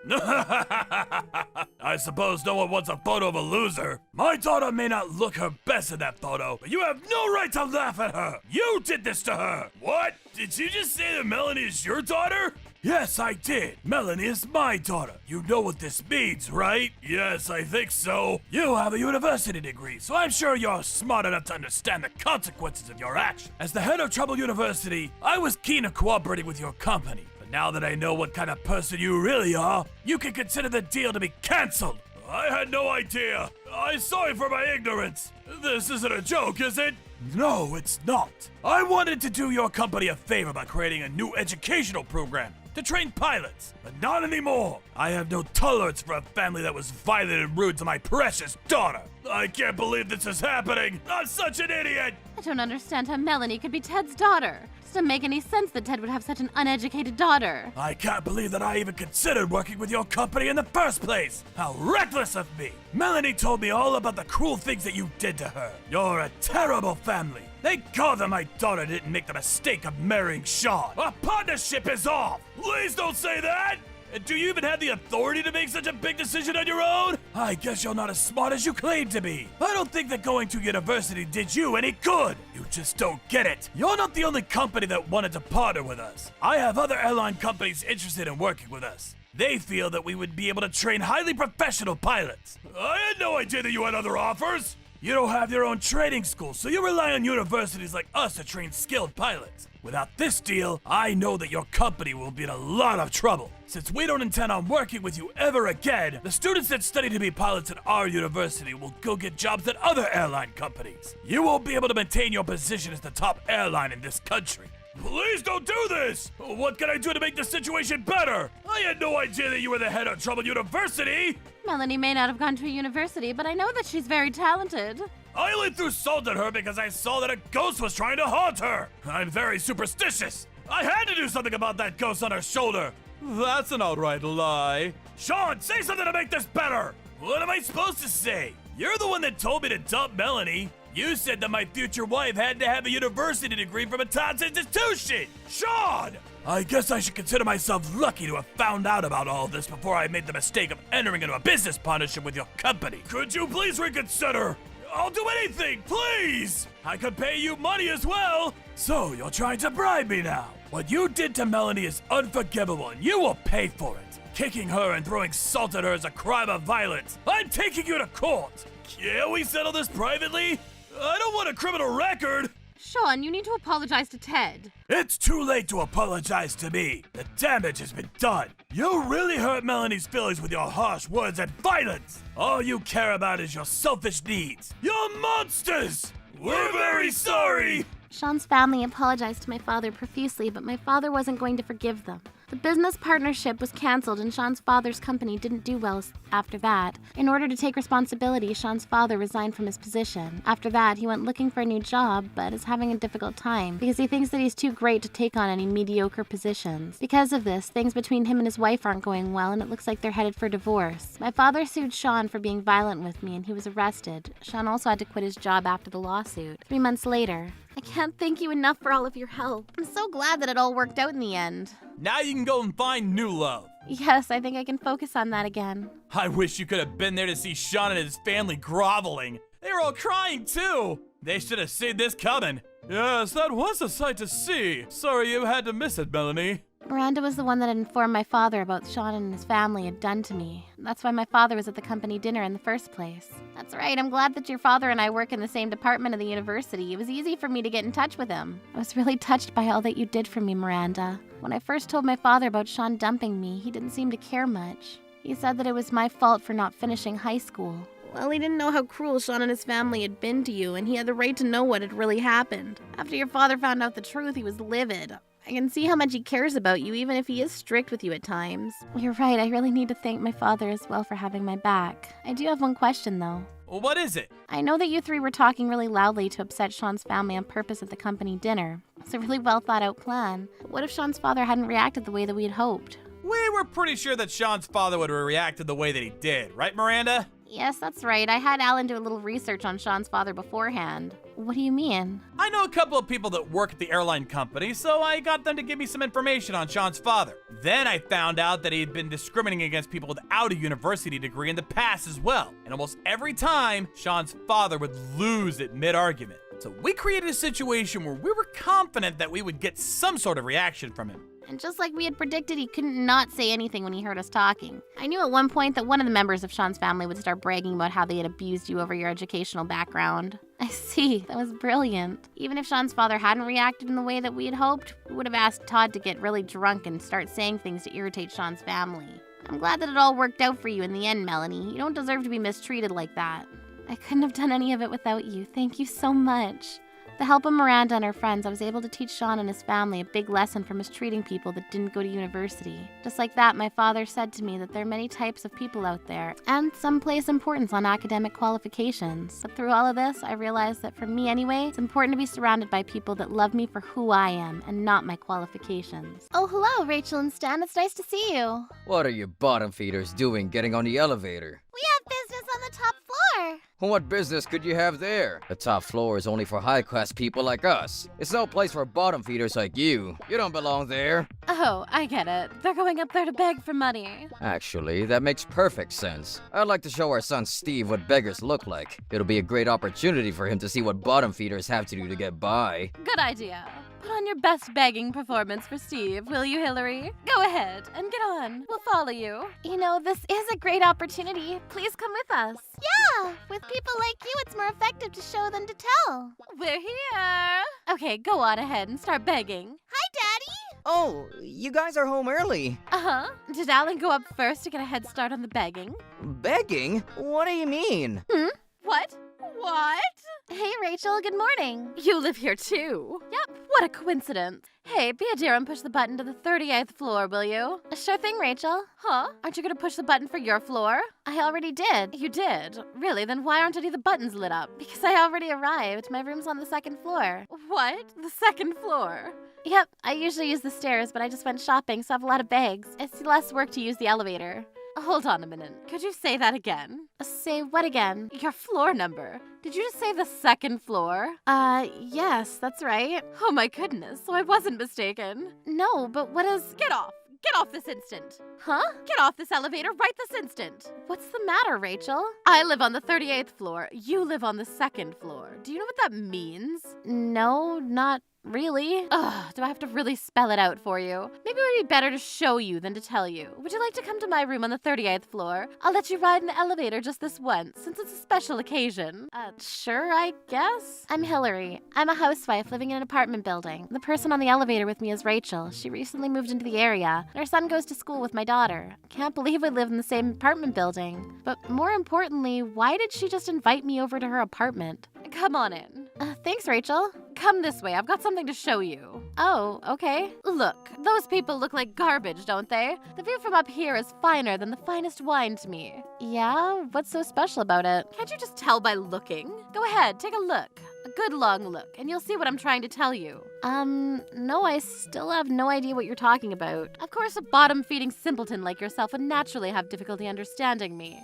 I suppose no one wants a photo of a loser. My daughter may not look her best in that photo, but you have no right to laugh at her. You did this to her. What? Did you just say that Melanie is your daughter? Yes, I did. Melanie is my daughter. You know what this means, right? Yes, I think so. You have a university degree, so I'm sure you're smart enough to understand the consequences of your actions. As the head of Trouble University, I was keen on cooperating with your company. But now that I know what kind of person you really are, you can consider the deal to be canceled. I had no idea. I'm sorry for my ignorance. This isn't a joke, is it? No, it's not. I wanted to do your company a favor by creating a new educational program to train pilots, but not anymore. I have no tolerance for a family that was violent and rude to my precious daughter. I can't believe this is happening. I'm such an idiot. I don't understand how Melanie could be Ted's daughter. It doesn't make any sense that Ted would have such an uneducated daughter. I can't believe that I even considered working with your company in the first place. How reckless of me. Melanie told me all about the cruel things that you did to her. You're a terrible family. Thank God that my daughter didn't make the mistake of marrying Sean. Our partnership is off. Please don't say that. And do you even have the authority to make such a big decision on your own? I guess you're not as smart as you claim to be. I don't think that going to university did you any good. You just don't get it. You're not the only company that wanted to partner with us. I have other airline companies interested in working with us. They feel that we would be able to train highly professional pilots. I had no idea that you had other offers. You don't have your own training school, so you rely on universities like us to train skilled pilots. Without this deal, I know that your company will be in a lot of trouble. Since we don't intend on working with you ever again, the students that study to be pilots at our university will go get jobs at other airline companies. You won't be able to maintain your position as the top airline in this country. Please don't do this! What can I do to make the situation better? I had no idea that you were the head of Trouble University! Melanie may not have gone to a university, but I know that she's very talented. I only threw salt at her because I saw that a ghost was trying to haunt her. I'm very superstitious. I had to do something about that ghost on her shoulder. That's an outright lie. Sean, say something to make this better. What am I supposed to say? You're the one that told me to dump Melanie. You said that my future wife had to have a university degree from a top institution. Sean! I guess I should consider myself lucky to have found out about all this before I made the mistake of entering into a business partnership with your company. Could you please reconsider? I'll do anything, please! I could pay you money as well! So, you're trying to bribe me now? What you did to Melanie is unforgivable, and you will pay for it. Kicking her and throwing salt at her is a crime of violence. I'm taking you to court! Can't we settle this privately? I don't want a criminal record! Sean, you need to apologize to Ted. It's too late to apologize to me. The damage has been done. You really hurt Melanie's feelings with your harsh words and violence. All you care about is your selfish needs. You're monsters! We're very sorry! Sean's family apologized to my father profusely, but my father wasn't going to forgive them. The business partnership was canceled and Sean's father's company didn't do well after that. In order to take responsibility, Sean's father resigned from his position. After that, he went looking for a new job, but is having a difficult time because he thinks that he's too great to take on any mediocre positions. Because of this, things between him and his wife aren't going well and it looks like they're headed for divorce. My father sued Sean for being violent with me and he was arrested. Sean also had to quit his job after the lawsuit. 3 months later, I can't thank you enough for all of your help. I'm so glad that it all worked out in the end. Now you can go and find new love. Yes, I think I can focus on that again. I wish you could have been there to see Sean and his family groveling. They were all crying too. They should have seen this coming. Yes, that was a sight to see. Sorry you had to miss it, Melanie. Miranda was the one that had informed my father about Sean and his family had done to me. That's why my father was at the company dinner in the first place. That's right, I'm glad that your father and I work in the same department of the university. It was easy for me to get in touch with him. I was really touched by all that you did for me, Miranda. When I first told my father about Sean dumping me, he didn't seem to care much. He said that it was my fault for not finishing high school. Well, he didn't know how cruel Sean and his family had been to you, and he had the right to know what had really happened. After your father found out the truth, he was livid. I can see how much he cares about you, even if he is strict with you at times. You're right, I really need to thank my father as well for having my back. I do have one question, though. Well, what is it? I know that you three were talking really loudly to upset Sean's family on purpose at the company dinner. It's a really well thought out plan. But what if Sean's father hadn't reacted the way that we had hoped? We were pretty sure that Sean's father would have reacted the way that he did, right, Miranda? Yes, that's right. I had Alan do a little research on Sean's father beforehand. What do you mean? I know a couple of people that work at the airline company, so I got them to give me some information on Sean's father. Then I found out that he'd been discriminating against people without a university degree in the past as well. And almost every time, Sean's father would lose at mid-argument. So we created a situation where we were confident that we would get some sort of reaction from him. And just like we had predicted, he couldn't not say anything when he heard us talking. I knew at one point that one of the members of Sean's family would start bragging about how they had abused you over your educational background. I see. That was brilliant. Even if Sean's father hadn't reacted in the way that we had hoped, we would have asked Todd to get really drunk and start saying things to irritate Sean's family. I'm glad that it all worked out for you in the end, Melanie. You don't deserve to be mistreated like that. I couldn't have done any of it without you. Thank you so much. With the help of Miranda and her friends, I was able to teach Sean and his family a big lesson for mistreating people that didn't go to university. Just like that, my father said to me that there are many types of people out there, and some place importance on academic qualifications. But through all of this, I realized that for me anyway, it's important to be surrounded by people that love me for who I am and not my qualifications. Oh, hello, Rachel and Stan. It's nice to see you. What are you bottom feeders doing getting on the elevator? We have business on the top floor. What business could you have there? The top floor is only for high-class people like us. It's no place for bottom feeders like you. You don't belong there. Oh, I get it. They're going up there to beg for money. Actually, that makes perfect sense. I'd like to show our son Steve what beggars look like. It'll be a great opportunity for him to see what bottom feeders have to do to get by. Good idea. Put on your best begging performance for Steve, will you, Hillary? Go ahead and get on. We'll follow you. You know, this is a great opportunity. Please come with us. Yeah, with people like you, it's more effective to show than to tell. We're here. Okay, go on ahead and start begging. Hi, Daddy. Oh, you guys are home early. Uh-huh. Did Alan go up first to get a head start on the begging? Begging? What do you mean? What? What? Hey, Rachel. Good morning. You live here too? Yep. What a coincidence. Hey, be a dear and push the button to the 38th floor, will you? Sure thing, Rachel. Huh? Aren't you gonna push the button for your floor? I already did. You did? Really? Then why aren't any of the buttons lit up? Because I already arrived. My room's on the second floor. What? The second floor? Yep, I usually use the stairs, but I just went shopping, so I have a lot of bags. It's less work to use the elevator. Hold on a minute. Could you say that again? Say what again? Your floor number. Did you just say the second floor? Yes, that's right. Oh my goodness, so I wasn't mistaken. No, but what is... Get off! Get off this instant! Huh? Get off this elevator right this instant! What's the matter, Rachel? I live on the 38th floor. You live on the second floor. Do you know what that means? No, not really. Ugh, do I have to really spell it out for you? Maybe it would be better to show you than to tell you. Would you like to come to my room on the 38th floor? I'll let you ride in the elevator just this once, since it's a special occasion. Sure, I guess. I'm Hillary. I'm a housewife living in an apartment building. The person on the elevator with me is Rachel. She recently moved into the area, and her son goes to school with my daughter. Can't believe we live in the same apartment building. But more importantly, why did she just invite me over to her apartment? Come on in. Thanks, Rachel. Come this way. I've got something to show you. Oh, okay. Look, those people look like garbage, don't they? The view from up here is finer than the finest wine to me. Yeah? What's so special about it? Can't you just tell by looking? Go ahead, take a look. A good long look, and you'll see what I'm trying to tell you. No, I still have no idea what you're talking about. Of course, a bottom-feeding simpleton like yourself would naturally have difficulty understanding me.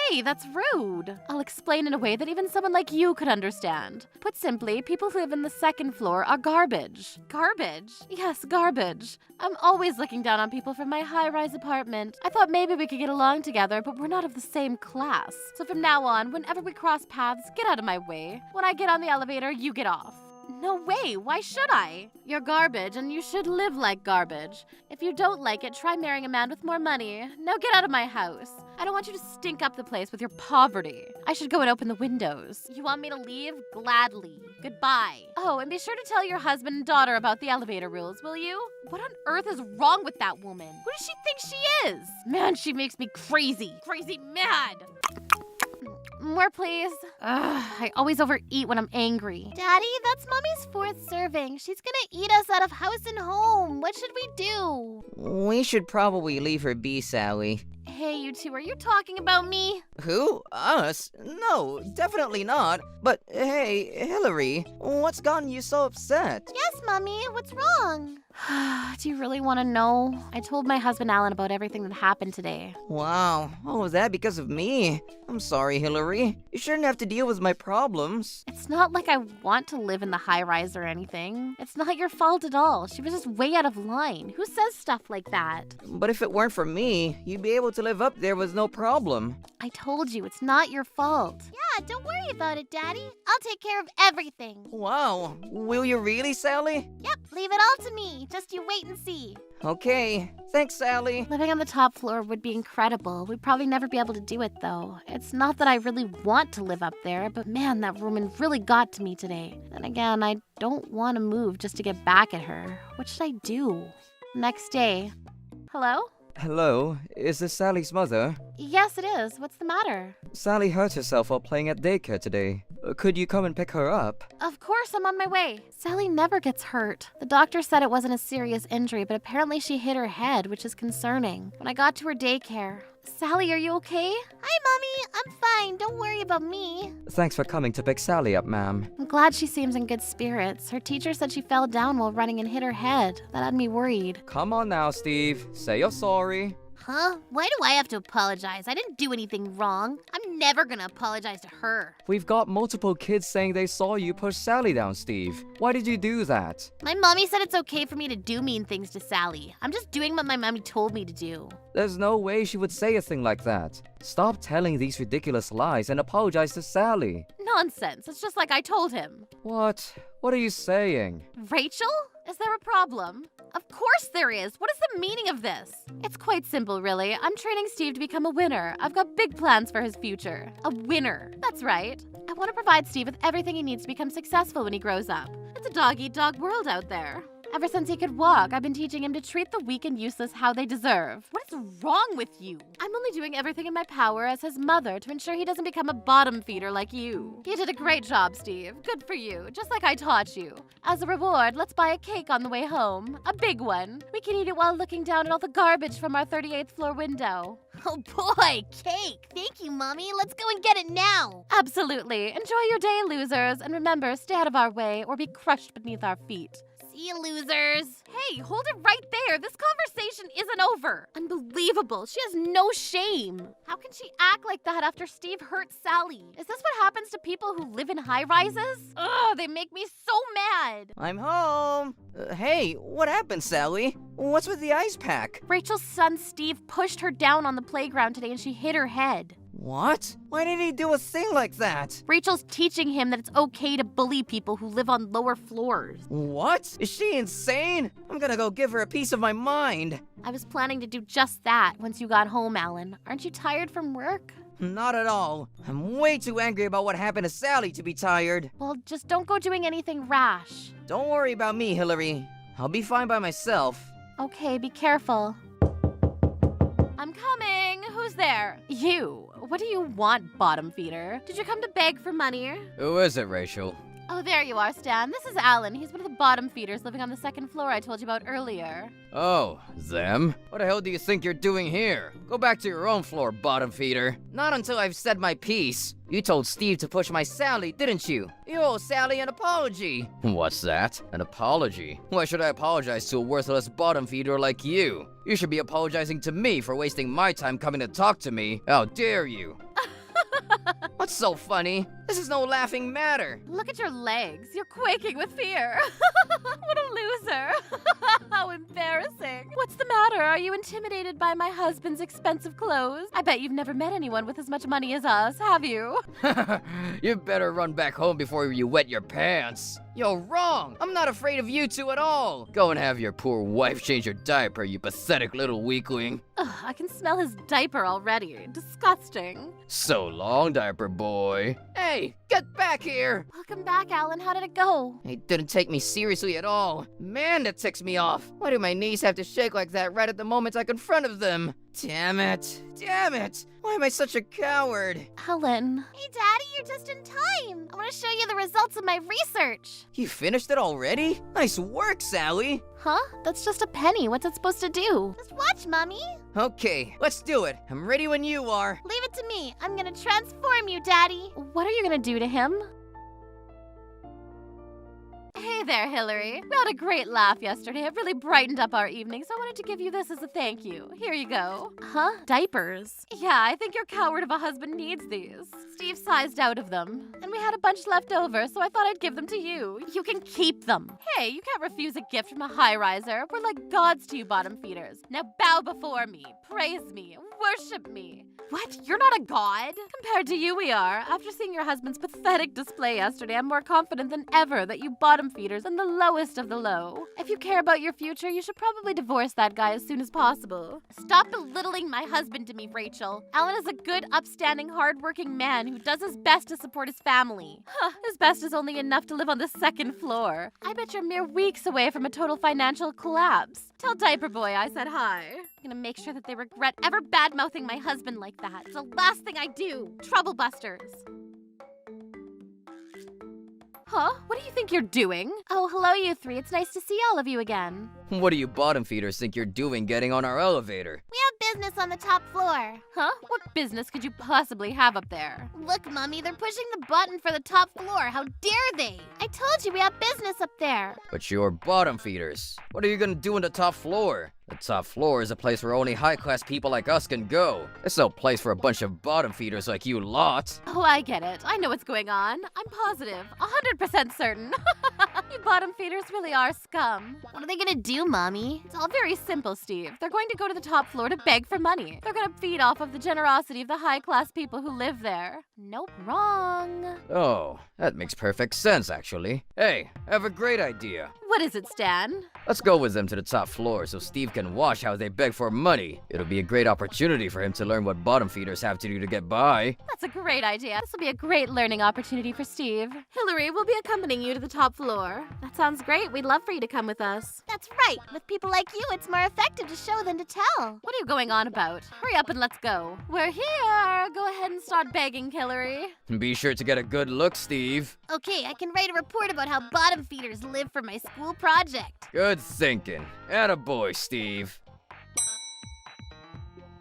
Hey, that's rude. I'll explain in a way that even someone like you could understand. Put simply, people who live in the second floor are garbage. Garbage? Yes, garbage. I'm always looking down on people from my high-rise apartment. I thought maybe we could get along together, but we're not of the same class. So from now on, whenever we cross paths, get out of my way. When I get on the elevator, you get off. No way, why should I? You're garbage and you should live like garbage. If you don't like it, try marrying a man with more money. Now get out of my house. I don't want you to stink up the place with your poverty. I should go and open the windows. You want me to leave? Gladly. Goodbye. Oh, and be sure to tell your husband and daughter about the elevator rules, will you? What on earth is wrong with that woman? Who does she think she is? Man, she makes me crazy. Crazy mad. More, please. Ugh, I always overeat when I'm angry. Daddy, that's Mommy's fourth serving. She's gonna eat us out of house and home. What should we do? We should probably leave her be, Sally. Hey, you two, are you talking about me? Who? Us? No, definitely not. But hey, Hillary, what's gotten you so upset? Yes, Mommy, what's wrong? Do you really want to know? I told my husband Alan about everything that happened today. Wow, oh, that because of me. I'm sorry, Hillary. You shouldn't have to deal with my problems. It's not like I want to live in the high rise or anything. It's not your fault at all. She was just way out of line. Who says stuff like that? But if it weren't for me, you'd be able to live up there with no problem. I told you, it's not your fault. Yeah, don't worry about it, Daddy. I'll take care of everything. Wow, will you really, Sally? Yep, leave it all to me. Just you wait and see. Okay, thanks, Sally. Living on the top floor would be incredible. We'd probably never be able to do it, though. It's not that I really want to live up there, but man, that woman really got to me today. Then again, I don't want to move just to get back at her. What should I do? Next day. Hello? Hello, is this Sally's mother? Yes, it is. What's the matter? Sally hurt herself while playing at daycare today. Could you come and pick her up? Of course, I'm on my way. Sally never gets hurt. The doctor said it wasn't a serious injury, but apparently she hit her head, which is concerning. When I got to her daycare, Sally, are you okay? Hi, Mommy. I'm fine. Don't worry about me. Thanks for coming to pick Sally up, ma'am. I'm glad she seems in good spirits. Her teacher said she fell down while running and hit her head. That had me worried. Come on now, Steve. Say you're sorry. Huh? Why do I have to apologize? I didn't do anything wrong. I'm never gonna apologize to her. We've got multiple kids saying they saw you push Sally down, Steve. Why did you do that? My mommy said it's okay for me to do mean things to Sally. I'm just doing what my mommy told me to do. There's no way she would say a thing like that. Stop telling these ridiculous lies and apologize to Sally. Nonsense. It's just like I told him. What? What are you saying? Rachel? Is there a problem? Of course there is. What is the meaning of this? It's quite simple, really. I'm training Steve to become a winner. I've got big plans for his future. A winner. That's right. I want to provide Steve with everything he needs to become successful when he grows up. It's a dog-eat-dog world out there. Ever since he could walk, I've been teaching him to treat the weak and useless how they deserve. What is wrong with you? I'm only doing everything in my power as his mother to ensure he doesn't become a bottom feeder like you. You did a great job, Steve. Good for you, just like I taught you. As a reward, let's buy a cake on the way home. A big one. We can eat it while looking down at all the garbage from our 38th floor window. Oh boy, cake! Thank you, Mommy. Let's go and get it now. Absolutely. Enjoy your day, losers. And remember, stay out of our way or be crushed beneath our feet. See you, losers. Hey, hold it right there. This conversation isn't over. Unbelievable. She has no shame. How can she act like that after Steve hurt Sally? Is this what happens to people who live in high rises? Ugh, they make me so mad. I'm home. Hey, what happened, Sally? What's with the ice pack? Rachel's son Steve pushed her down on the playground today and she hit her head. What? Why did he do a thing like that? Rachel's teaching him that it's okay to bully people who live on lower floors. What? Is she insane? I'm gonna go give her a piece of my mind. I was planning to do just that once you got home, Alan. Aren't you tired from work? Not at all. I'm way too angry about what happened to Sally to be tired. Well, just don't go doing anything rash. Don't worry about me, Hillary. I'll be fine by myself. Okay, be careful. I'm coming. Who's there? You. What do you want, bottom feeder? Did you come to beg for money? Who is it, Rachel? Oh, there you are, Stan. This is Alan. He's one of the bottom feeders living on the second floor I told you about earlier. Oh, them? What the hell do you think you're doing here? Go back to your own floor, bottom feeder. Not until I've said my piece. You told Steve to push my Sally, didn't you? You owe Sally an apology. What's that? An apology? Why should I apologize to a worthless bottom feeder like you? You should be apologizing to me for wasting my time coming to talk to me. How dare you? What's so funny? This is no laughing matter. Look at your legs. You're quaking with fear. What a loser. How embarrassing. What's the matter? Are you intimidated by my husband's expensive clothes? I bet you've never met anyone with as much money as us, have you? You better run back home before you wet your pants. You're wrong. I'm not afraid of you two at all. Go and have your poor wife change your diaper, you pathetic little weakling. Ugh, I can smell his diaper already. Disgusting. So long, diaper boy. Hey, get back here. Welcome back, Alan. How did it go? He didn't take me seriously at all. Man, that ticks me off. Why do my knees have to shake like that right at the moment I confronted them? Damn it. Damn it. Why am I such a coward? Alan. Hey, Daddy, you're just in time. I want to show you the results of my research. You finished it already? Nice work, Sally. Huh? That's just a penny. What's it supposed to do? Just watch, Mommy. Okay, let's do it. I'm ready when you are. Leave it to me. I'm gonna transform you, Daddy. What are you gonna do to him? Hey there, Hillary. We had a great laugh yesterday. It really brightened up our evening, so I wanted to give you this as a thank you. Here you go. Huh? Diapers? Yeah, I think your coward of a husband needs these. Steve sized out of them, and we had a bunch left over, so I thought I'd give them to you. You can keep them. Hey, you can't refuse a gift from a high-riser. We're like gods to you bottom feeders. Now bow before me, praise me, worship me. What? You're not a god? Compared to you, we are. After seeing your husband's pathetic display yesterday, I'm more confident than ever that you bottom feeders are the lowest of the low. If you care about your future, you should probably divorce that guy as soon as possible. Stop belittling my husband to me, Rachel. Alan is a good, upstanding, hardworking man who does his best to support his family. Huh, his best is only enough to live on the second floor. I bet you're mere weeks away from a total financial collapse. Tell Diaper Boy I said hi. I'm gonna make sure that they regret ever bad-mouthing my husband like that. It's the last thing I do. Trouble busters. Huh? What do you think you're doing? Oh, hello, you three. It's nice to see all of you again. What do you bottom feeders think you're doing getting on our elevator? We have business on the top floor. Huh? What business could you possibly have up there? Look, Mommy, they're pushing the button for the top floor. How dare they? I told you we have business up there. But you're bottom feeders. What are you gonna do on the top floor? The top floor is a place where only high-class people like us can go. It's no place for a bunch of bottom feeders like you lot. Oh, I get it. I know what's going on. I'm positive. 100% certain. You bottom feeders really are scum. What are they gonna do, Mommy? It's all very simple, Steve. They're going to go to the top floor to beg for money. They're gonna feed off of the generosity of the high-class people who live there. Nope, wrong. Oh, that makes perfect sense, actually. Hey, I have a great idea. What is it, Stan? Let's go with them to the top floor so Steve can watch how they beg for money. It'll be a great opportunity for him to learn what bottom feeders have to do to get by. That's a great idea. This will be a great learning opportunity for Steve. Hillary will be accompanying you to the top floor. That sounds great. We'd love for you to come with us. That's right. With people like you, it's more effective to show than to tell. What are you going on about? Hurry up and let's go. We're here. Go ahead and start begging, Hillary. Be sure to get a good look, Steve. Okay, I can write a report about how bottom feeders live for my school project. Good thinking. Attaboy, Steve.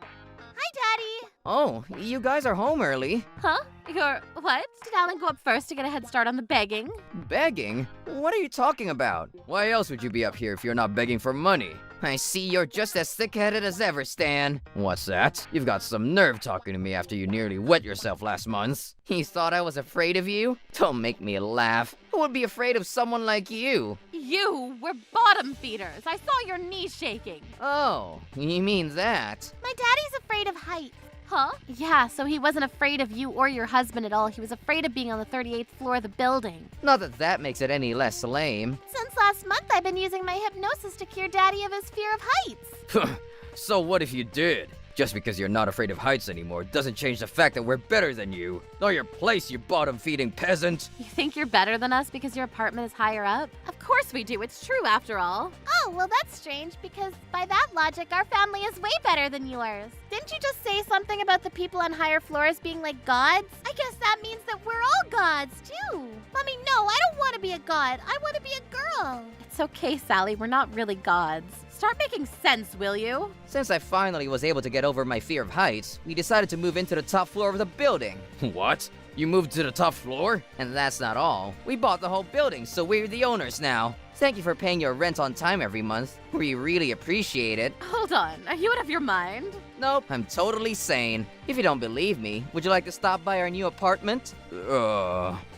Hi, Daddy. Oh, you guys are home early. Huh? You're what? Did Alan go up first to get a head start on the begging? Begging? What are you talking about? Why else would you be up here if you're not begging for money? I see you're just as thick-headed as ever, Stan. What's that? You've got some nerve talking to me after you nearly wet yourself last month. You thought I was afraid of you? Don't make me laugh. Who would be afraid of someone like you? You were bottom feeders. I saw your knees shaking. Oh, you mean that? My daddy's afraid of heights. Huh? Yeah, so he wasn't afraid of you or your husband at all. He was afraid of being on the 38th floor of the building. Not that that makes it any less lame. Since last month, I've been using my hypnosis to cure Daddy of his fear of heights. So what if you did? Just because you're not afraid of heights anymore doesn't change the fact that we're better than you. Know your place, you bottom-feeding peasant. You think you're better than us because your apartment is higher up? Of course we do. It's true after all. Oh, well, that's strange because by that logic, our family is way better than yours. Didn't you just say something about the people on higher floors being like gods? I guess that means that we're all gods, too. Mommy, no, I don't want to be a god. I want to be a girl. It's okay, Sally. We're not really gods. Start making sense, will you? Since I finally was able to get over my fear of heights, we decided to move into the top floor of the building. What? You moved to the top floor? And that's not all. We bought the whole building, so we're the owners now. Thank you for paying your rent on time every month. We really appreciate it. Hold on, are you out of your mind? Nope, I'm totally sane. If you don't believe me, would you like to stop by our new apartment?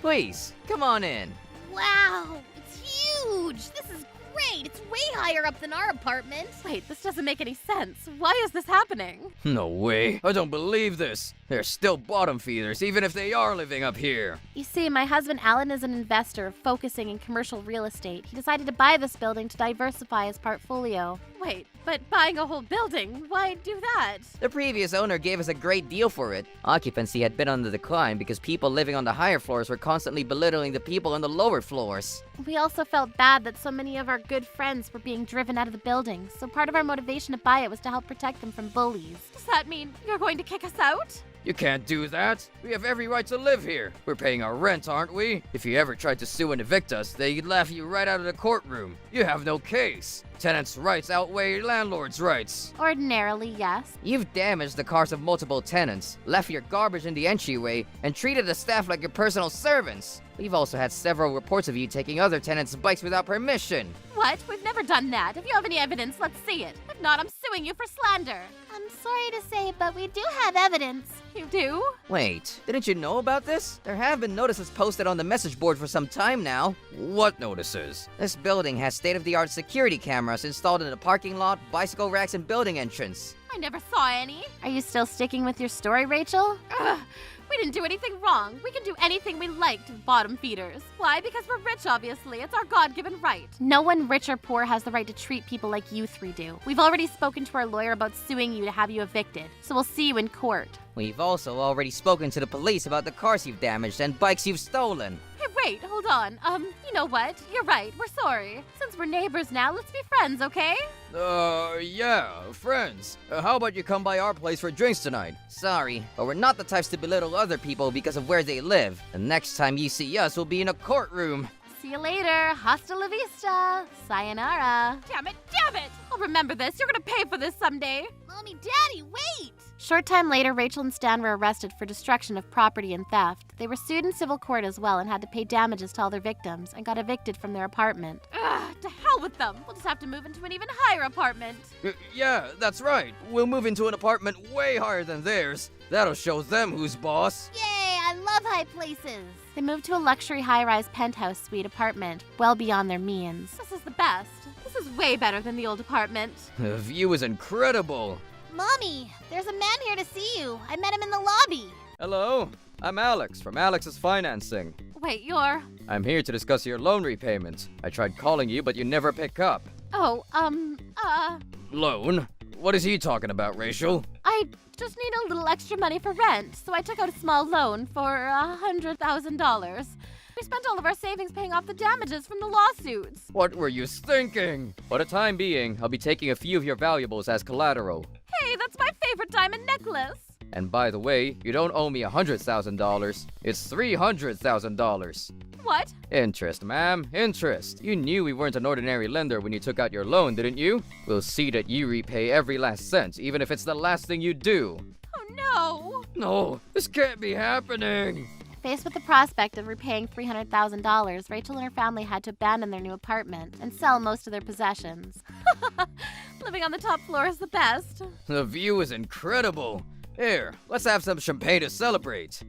Please, come on in. Wow, it's huge. This is great. It's way higher up than our apartment. Wait, this doesn't make any sense. Why is this happening? No way. I don't believe this. They're still bottom feeders, even if they are living up here. You see, my husband Alan is an investor focusing in commercial real estate. He decided to buy this building to diversify his portfolio. Wait, but buying a whole building? Why do that? The previous owner gave us a great deal for it. Occupancy had been on the decline because people living on the higher floors were constantly belittling the people on the lower floors. We also felt bad that so many of our good friends were being driven out of the building, so part of our motivation to buy it was to help protect them from bullies. Does that mean you're going to kick us out? You can't do that. We have every right to live here. We're paying our rent, aren't we? If you ever tried to sue and evict us, they'd laugh you right out of the courtroom. You have no case. Tenants' rights outweigh your landlord's rights. Ordinarily, yes. You've damaged the cars of multiple tenants, left your garbage in the entryway, and treated the staff like your personal servants. We've also had several reports of you taking other tenants' bikes without permission. What? We've never done that. If you have any evidence, let's see it. If not, I'm suing you for slander. I'm sorry to say, but we do have evidence. You do? Wait, didn't you know about this? There have been notices posted on the message board for some time now. What notices? This building has state-of-the-art security cameras installed in the parking lot, bicycle racks, and building entrance. I never saw any. Are you still sticking with your story, Rachel? Ugh, we didn't do anything wrong. We can do anything we like to bottom feeders. Why? Because we're rich, obviously. It's our God-given right. No one, rich or poor, has the right to treat people like you three do. We've already spoken to our lawyer about suing you to have you evicted, so we'll see you in court. We've also already spoken to the police about the cars you've damaged and bikes you've stolen. Hey, wait, hold on. You know what? You're right. We're sorry. Since we're neighbors now, let's be friends, okay? Yeah, friends. How about you come by our place for drinks tonight? Sorry, but we're not the types to belittle other people because of where they live. The next time you see us, we'll be in a courtroom. See you later. Hasta la vista. Sayonara. Damn it, damn it! I'll remember this. You're gonna pay for this someday. Mommy, Daddy, wait! Short time later, Rachel and Stan were arrested for destruction of property and theft. They were sued in civil court as well and had to pay damages to all their victims and got evicted from their apartment. Ugh, to hell with them. We'll just have to move into an even higher apartment. Yeah, that's right. We'll move into an apartment way higher than theirs. That'll show them who's boss. Yay, I love high places. They moved to a luxury high-rise penthouse suite apartment, well beyond their means. This is the best. This is way better than the old apartment. The view is incredible. Mommy, there's a man here to see you. I met him in the lobby. Hello, I'm Alex from Alex's Financing. Wait, you're... I'm here to discuss your loan repayment. I tried calling you, but you never pick up. Oh, Loan? What is he talking about, Rachel? I just need a little extra money for rent, so I took out a small loan for $100,000. We spent all of our savings paying off the damages from the lawsuits. What were you thinking? For the time being, I'll be taking a few of your valuables as collateral. Hey, that's my favorite diamond necklace. And by the way, you don't owe me $100,000. It's $300,000. What? Interest, ma'am. Interest. You knew we weren't an ordinary lender when you took out your loan, didn't you? We'll see that you repay every last cent, even if it's the last thing you do. Oh, no. No, this can't be happening. Faced with the prospect of repaying $300,000, Rachel and her family had to abandon their new apartment and sell most of their possessions. Living on the top floor is the best. The view is incredible. Here, let's have some champagne to celebrate.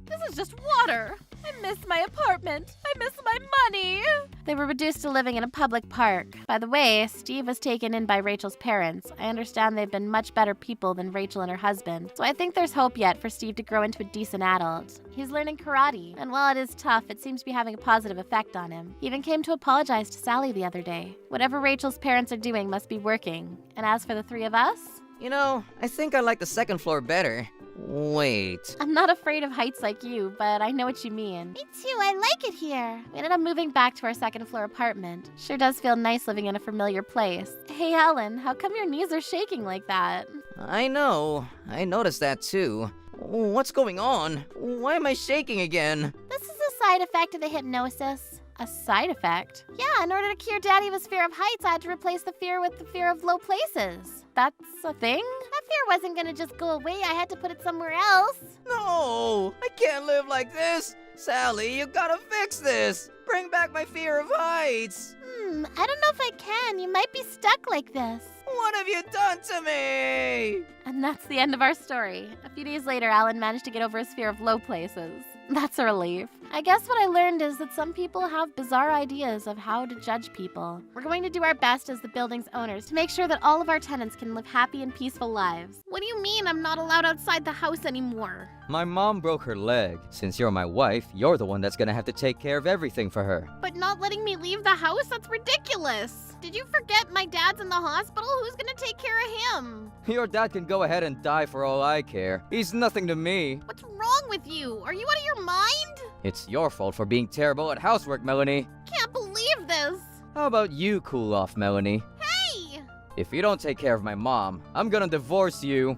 This is just water. I miss my apartment. I miss my money. They were reduced to living in a public park. By the way, Steve was taken in by Rachel's parents. I understand they've been much better people than Rachel and her husband, so I think there's hope yet for Steve to grow into a decent adult. He's learning karate, and while it is tough, it seems to be having a positive effect on him. He even came to apologize to Sally the other day. Whatever Rachel's parents are doing must be working. And as for the three of us, You know, I think I like the second floor better. Wait. I'm not afraid of heights like you, but I know what you mean. Me too, I like it here. We ended up moving back to our second floor apartment. Sure does feel nice living in a familiar place. Hey, Helen, how come your knees are shaking like that? I know. I noticed that too. What's going on? Why am I shaking again? This is a side effect of the hypnosis. A side effect? Yeah, in order to cure Daddy of his fear of heights, I had to replace the fear with the fear of low places. That's a thing? That fear wasn't gonna just go away. I had to put it somewhere else. No, I can't live like this. Sally, you gotta fix this. Bring back my fear of heights. I don't know if I can. You might be stuck like this. What have you done to me? And that's the end of our story. A few days later, Alan managed to get over his fear of low places. That's a relief. I guess what I learned is that some people have bizarre ideas of how to judge people. We're going to do our best as the building's owners to make sure that all of our tenants can live happy and peaceful lives. What do you mean I'm not allowed outside the house anymore? My mom broke her leg. Since you're my wife, you're the one that's gonna have to take care of everything for her. But not letting me leave the house? That's ridiculous. Did you forget my dad's in the hospital? Who's gonna take care of him? Your dad can go ahead and die for all I care. He's nothing to me. What's wrong with you? Are you out of your mind? It's your fault for being terrible at housework, Melanie. Can't believe this. How about you cool off, Melanie? Hey! If you don't take care of my mom, I'm gonna divorce you.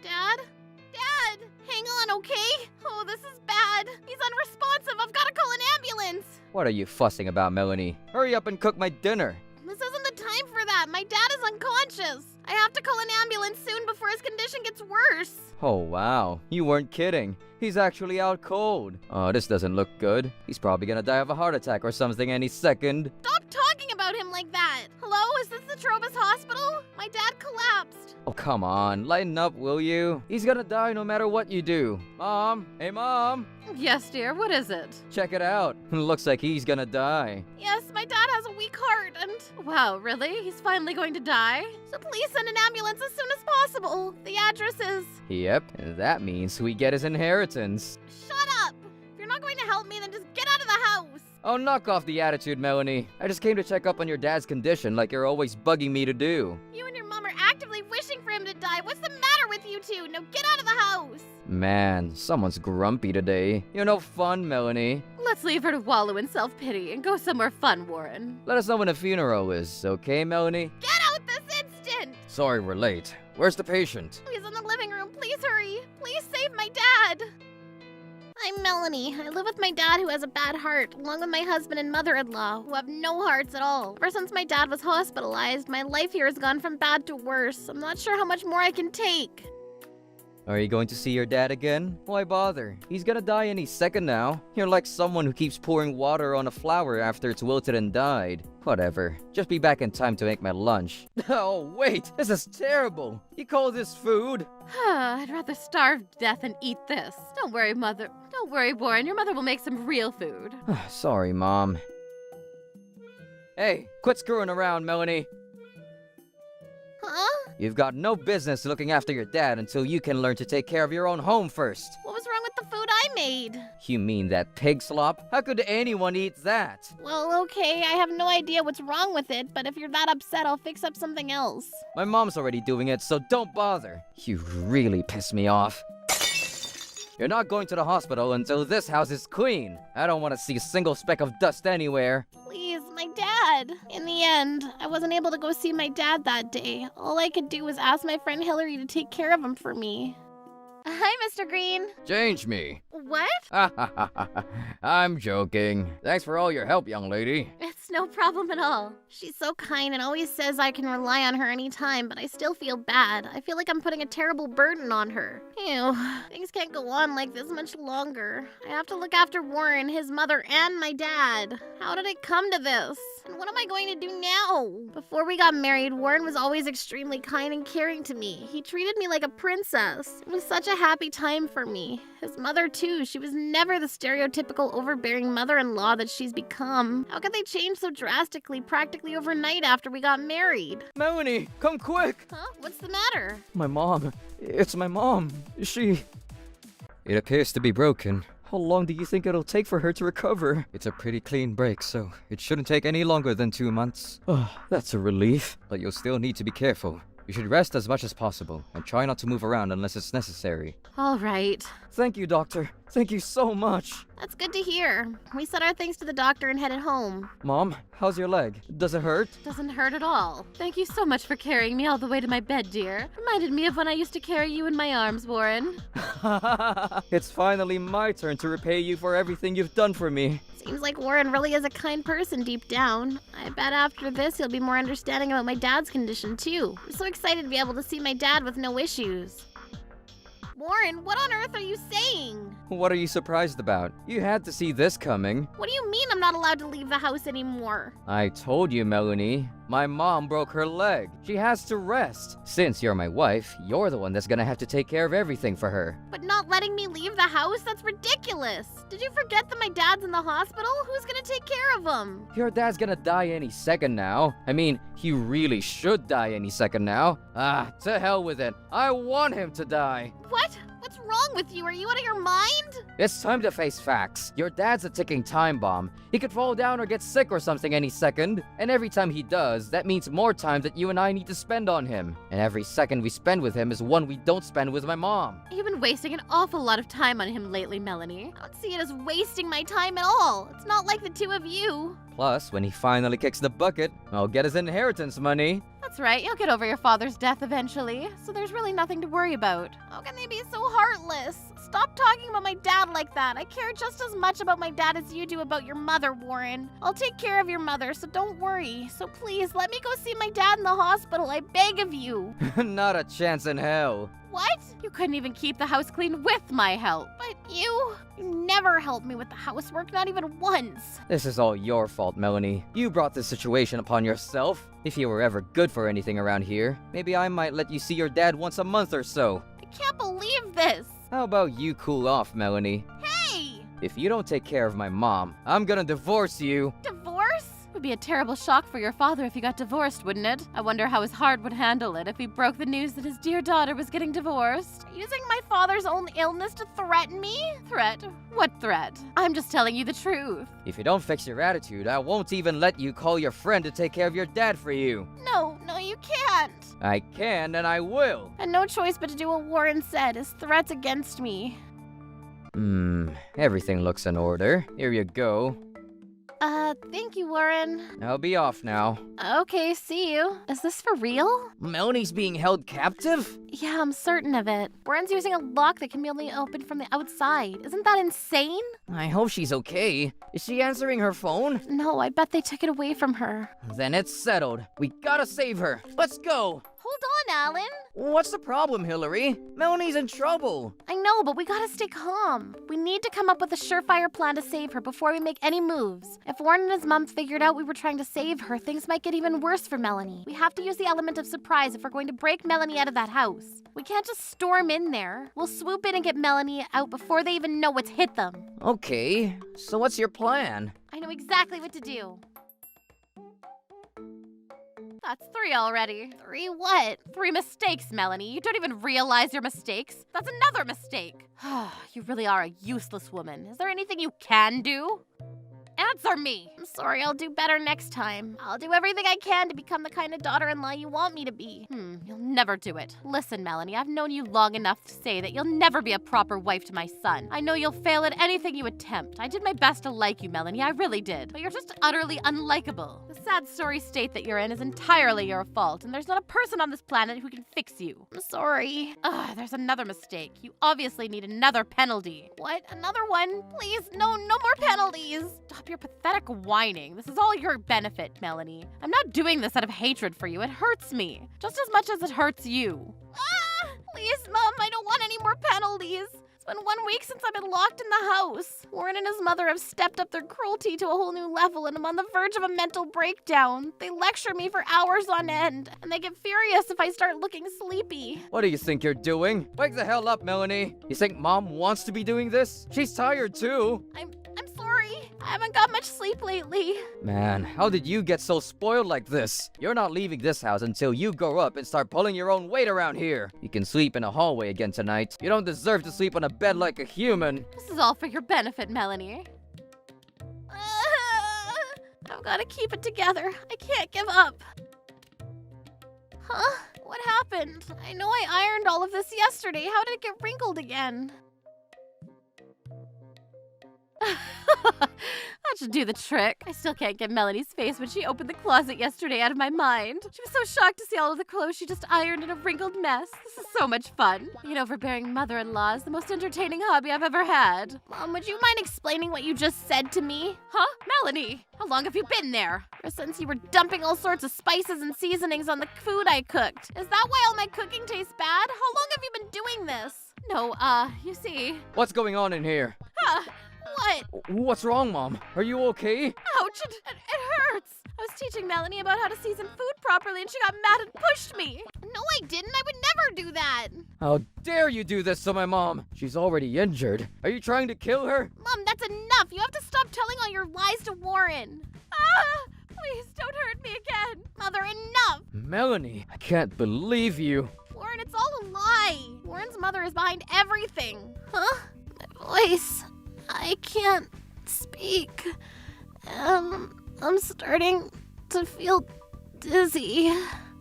Dad? Dad! Hang on, okay? Oh, this is bad. He's unresponsive. I've gotta call an ambulance. What are you fussing about, Melanie? Hurry up and cook my dinner. This isn't the time for that. My dad is unconscious. I have to call an ambulance soon before his condition gets worse. Oh, wow. You weren't kidding. He's actually out cold. Oh, this doesn't look good. He's probably gonna die of a heart attack or something any second. Stop talking about him like that. Hello, is this the Trobus Hospital? My dad collapsed. Oh, come on. Lighten up, will you? He's gonna die no matter what you do. Mom? Hey, Mom? Yes, dear. What is it? Check it out. Looks like he's gonna die. Yes, my dad has a weak heart and... Wow, really? He's finally going to die? So please send an ambulance as soon as possible. The address is... Yep, and that means we get his inheritance. Shut up! If you're not going to help me, then just get out of the house! Oh, knock off the attitude, Melanie. I just came to check up on your dad's condition like you're always bugging me to do. You and your mom are actively wishing for him to die. What's the matter with you two? Now get out of the house! Man, someone's grumpy today. You're no fun, Melanie. Let's leave her to wallow in self-pity and go somewhere fun, Warren. Let us know when a funeral is, okay, Melanie? Get out this instant! Sorry we're late. Where's the patient? He's in the living room. Please hurry. Please save my dad. I'm Melanie. I live with my dad who has a bad heart, along with my husband and mother-in-law, who have no hearts at all. Ever since my dad was hospitalized, my life here has gone from bad to worse. I'm not sure how much more I can take. Are you going to see your dad again? Why bother? He's gonna die any second now. You're like someone who keeps pouring water on a flower after it's wilted and died. Whatever. Just be back in time to make my lunch. Oh, wait! This is terrible! You call this food? I'd rather starve to death than eat this. Don't worry, Mother. Don't worry, Warren. Your mother will make some real food. Sorry, Mom. Hey, quit screwing around, Melanie. Huh? You've got no business looking after your dad until you can learn to take care of your own home first. What was wrong with the food I made? You mean that pig slop? How could anyone eat that? Well, okay, I have no idea what's wrong with it, but if you're that upset, I'll fix up something else. My mom's already doing it, so don't bother. You really piss me off. You're not going to the hospital until this house is clean. I don't want to see a single speck of dust anywhere. Please, my dad. In the end, I wasn't able to go see my dad that day. All I could do was ask my friend Hailey to take care of him for me. Hi, Mr. Green. Change me. What? I'm joking. Thanks for all your help, young lady. It's no problem at all. She's so kind and always says I can rely on her anytime, but I still feel bad. I feel like I'm putting a terrible burden on her. Ew, things can't go on like this much longer. I have to look after Warren, his mother, and my dad. How did it come to this? And what am I going to do now? Before we got married, Warren was always extremely kind and caring to me. He treated me like a princess. It was such a happy time for me. His mother, too. She was never the stereotypical overbearing mother-in-law that she's become. How could they change so drastically, practically overnight after we got married? Melanie, come quick! Huh? What's the matter? My mom. It's my mom. She... It appears to be broken. How long do you think it'll take for her to recover? It's a pretty clean break, so it shouldn't take any longer than 2 months. Oh, that's a relief. But you'll still need to be careful. You should rest as much as possible, and try not to move around unless it's necessary. All right. Thank you, Doctor. Thank you so much. That's good to hear. We said our thanks to the doctor and headed home. Mom, how's your leg? Does it hurt? Doesn't hurt at all. Thank you so much for carrying me all the way to my bed, dear. Reminded me of when I used to carry you in my arms, Warren. It's finally my turn to repay you for everything you've done for me. Seems like Warren really is a kind person deep down. I bet after this he'll be more understanding about my dad's condition too. I'm so excited to be able to see my dad with no issues. Warren, what on earth are you saying? What are you surprised about? You had to see this coming. What do you mean I'm not allowed to leave the house anymore? I told you, Melanie. My mom broke her leg. She has to rest. Since you're my wife, you're the one that's gonna have to take care of everything for her. But not letting me leave the house? That's ridiculous. Did you forget that my dad's in the hospital? Who's gonna take care of him? Your dad's gonna die any second now. I mean, he really should die any second now. Ah, to hell with it. I want him to die. What? What's wrong with you? Are you out of your mind? It's time to face facts. Your dad's a ticking time bomb. He could fall down or get sick or something any second. And every time he does, that means more time that you and I need to spend on him. And every second we spend with him is one we don't spend with my mom. You've been wasting an awful lot of time on him lately, Melanie. I don't see it as wasting my time at all. It's not like the two of you. Plus, when he finally kicks the bucket, I'll get his inheritance money. That's right, you'll get over your father's death eventually, so there's really nothing to worry about. How can they be so heartless? Stop talking about my dad like that. I care just as much about my dad as you do about your mother, Warren. I'll take care of your mother, so don't worry. So please, let me go see my dad in the hospital. I beg of you. Not a chance in hell. What? You couldn't even keep the house clean with my help. But you never helped me with the housework, not even once. This is all your fault, Melanie. You brought this situation upon yourself. If you were ever good for anything around here, maybe I might let you see your dad once a month or so. I can't believe this. How about you cool off, Melanie? Hey! If you don't take care of my mom, I'm gonna divorce you. Divorce? It would be a terrible shock for your father if he got divorced, wouldn't it? I wonder how his heart would handle it if he broke the news that his dear daughter was getting divorced. Using my father's own illness to threaten me? Threat? What threat? I'm just telling you the truth. If you don't fix your attitude, I won't even let you call your friend to take care of your dad for you. No, you can't. I can and I will. And no choice but to do what Warren said, his threats against me. Everything looks in order. Here you go. Thank you, Warren. I'll be off now. Okay, see you. Is this for real? Melanie's being held captive? Yeah, I'm certain of it. Warren's using a lock that can be only opened from the outside. Isn't that insane? I hope she's okay. Is she answering her phone? No, I bet they took it away from her. Then it's settled. We gotta save her. Let's go. Hold on, Alan. What's the problem, Hillary? Melanie's in trouble. I know, but we gotta stay calm. We need to come up with a surefire plan to save her before we make any moves. If Warren and his mom figured out we were trying to save her, things might get even worse for Melanie. We have to use the element of surprise if we're going to break Melanie out of that house. We can't just storm in there. We'll swoop in and get Melanie out before they even know what's hit them. Okay, so what's your plan? I know exactly what to do. That's 3 already. 3 what? 3 mistakes, Melanie. You don't even realize your mistakes. That's another mistake. You really are a useless woman. Is there anything you can do? Answer me! I'm sorry, I'll do better next time. I'll do everything I can to become the kind of daughter-in-law you want me to be. You'll never do it. Listen, Melanie, I've known you long enough to say that you'll never be a proper wife to my son. I know you'll fail at anything you attempt. I did my best to like you, Melanie, I really did. But you're just utterly unlikable. The sad sorry state that you're in is entirely your fault, and there's not a person on this planet who can fix you. I'm sorry. There's another mistake. You obviously need another penalty. What? Another one? Please, no more penalties. Stop your pathetic whining. This is all your benefit, Melanie. I'm not doing this out of hatred for you. It hurts me. Just as much as it hurts you. Please, Mom, I don't want any more penalties. It's been 1 week since I've been locked in the house. Warren and his mother have stepped up their cruelty to a whole new level, and I'm on the verge of a mental breakdown. They lecture me for hours on end, and they get furious if I start looking sleepy. What do you think you're doing? Wake the hell up, Melanie. You think Mom wants to be doing this? She's tired too. I'm sorry. I haven't got much sleep lately. Man, how did you get so spoiled like this? You're not leaving this house until you grow up and start pulling your own weight around here. You can sleep in a hallway again tonight. You don't deserve to sleep on a bed like a human. This is all for your benefit, Melanie. I've got to keep it together. I can't give up. Huh? What happened? I know I ironed all of this yesterday. How did it get wrinkled again? That should do the trick. I still can't get Melanie's face when she opened the closet yesterday out of my mind. She was so shocked to see all of the clothes she just ironed in a wrinkled mess. This is so much fun. Being overbearing mother-in-law is the most entertaining hobby I've ever had. Mom, would you mind explaining what you just said to me? Huh? Melanie, how long have you been there? Ever since you were dumping all sorts of spices and seasonings on the food I cooked. Is that why all my cooking tastes bad? How long have you been doing this? No, you see. What's going on in here? What? What's wrong, Mom? Are you okay? Ouch, it hurts. I was teaching Melanie about how to season food properly and she got mad and pushed me. No, I didn't. I would never do that. How dare you do this to my mom? She's already injured. Are you trying to kill her? Mom, that's enough. You have to stop telling all your lies to Warren. Please don't hurt me again. Mother, enough. Melanie, I can't believe you. Warren, it's all a lie. Warren's mother is behind everything. Huh? My voice. I can't speak. I'm starting to feel dizzy.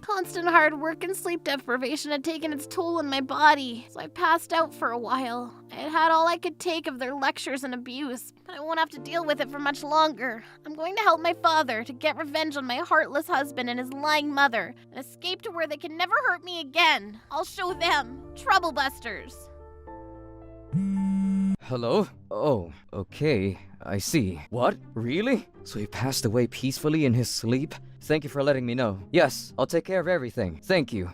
Constant hard work and sleep deprivation had taken its toll on my body, so I passed out for a while. I had had all I could take of their lectures and abuse, but I won't have to deal with it for much longer. I'm going to help my father to get revenge on my heartless husband and his lying mother, and escape to where they can never hurt me again. I'll show them. Troublebusters. Hello? Oh, okay. I see. What? Really? So he passed away peacefully in his sleep? Thank you for letting me know. Yes, I'll take care of everything. Thank you.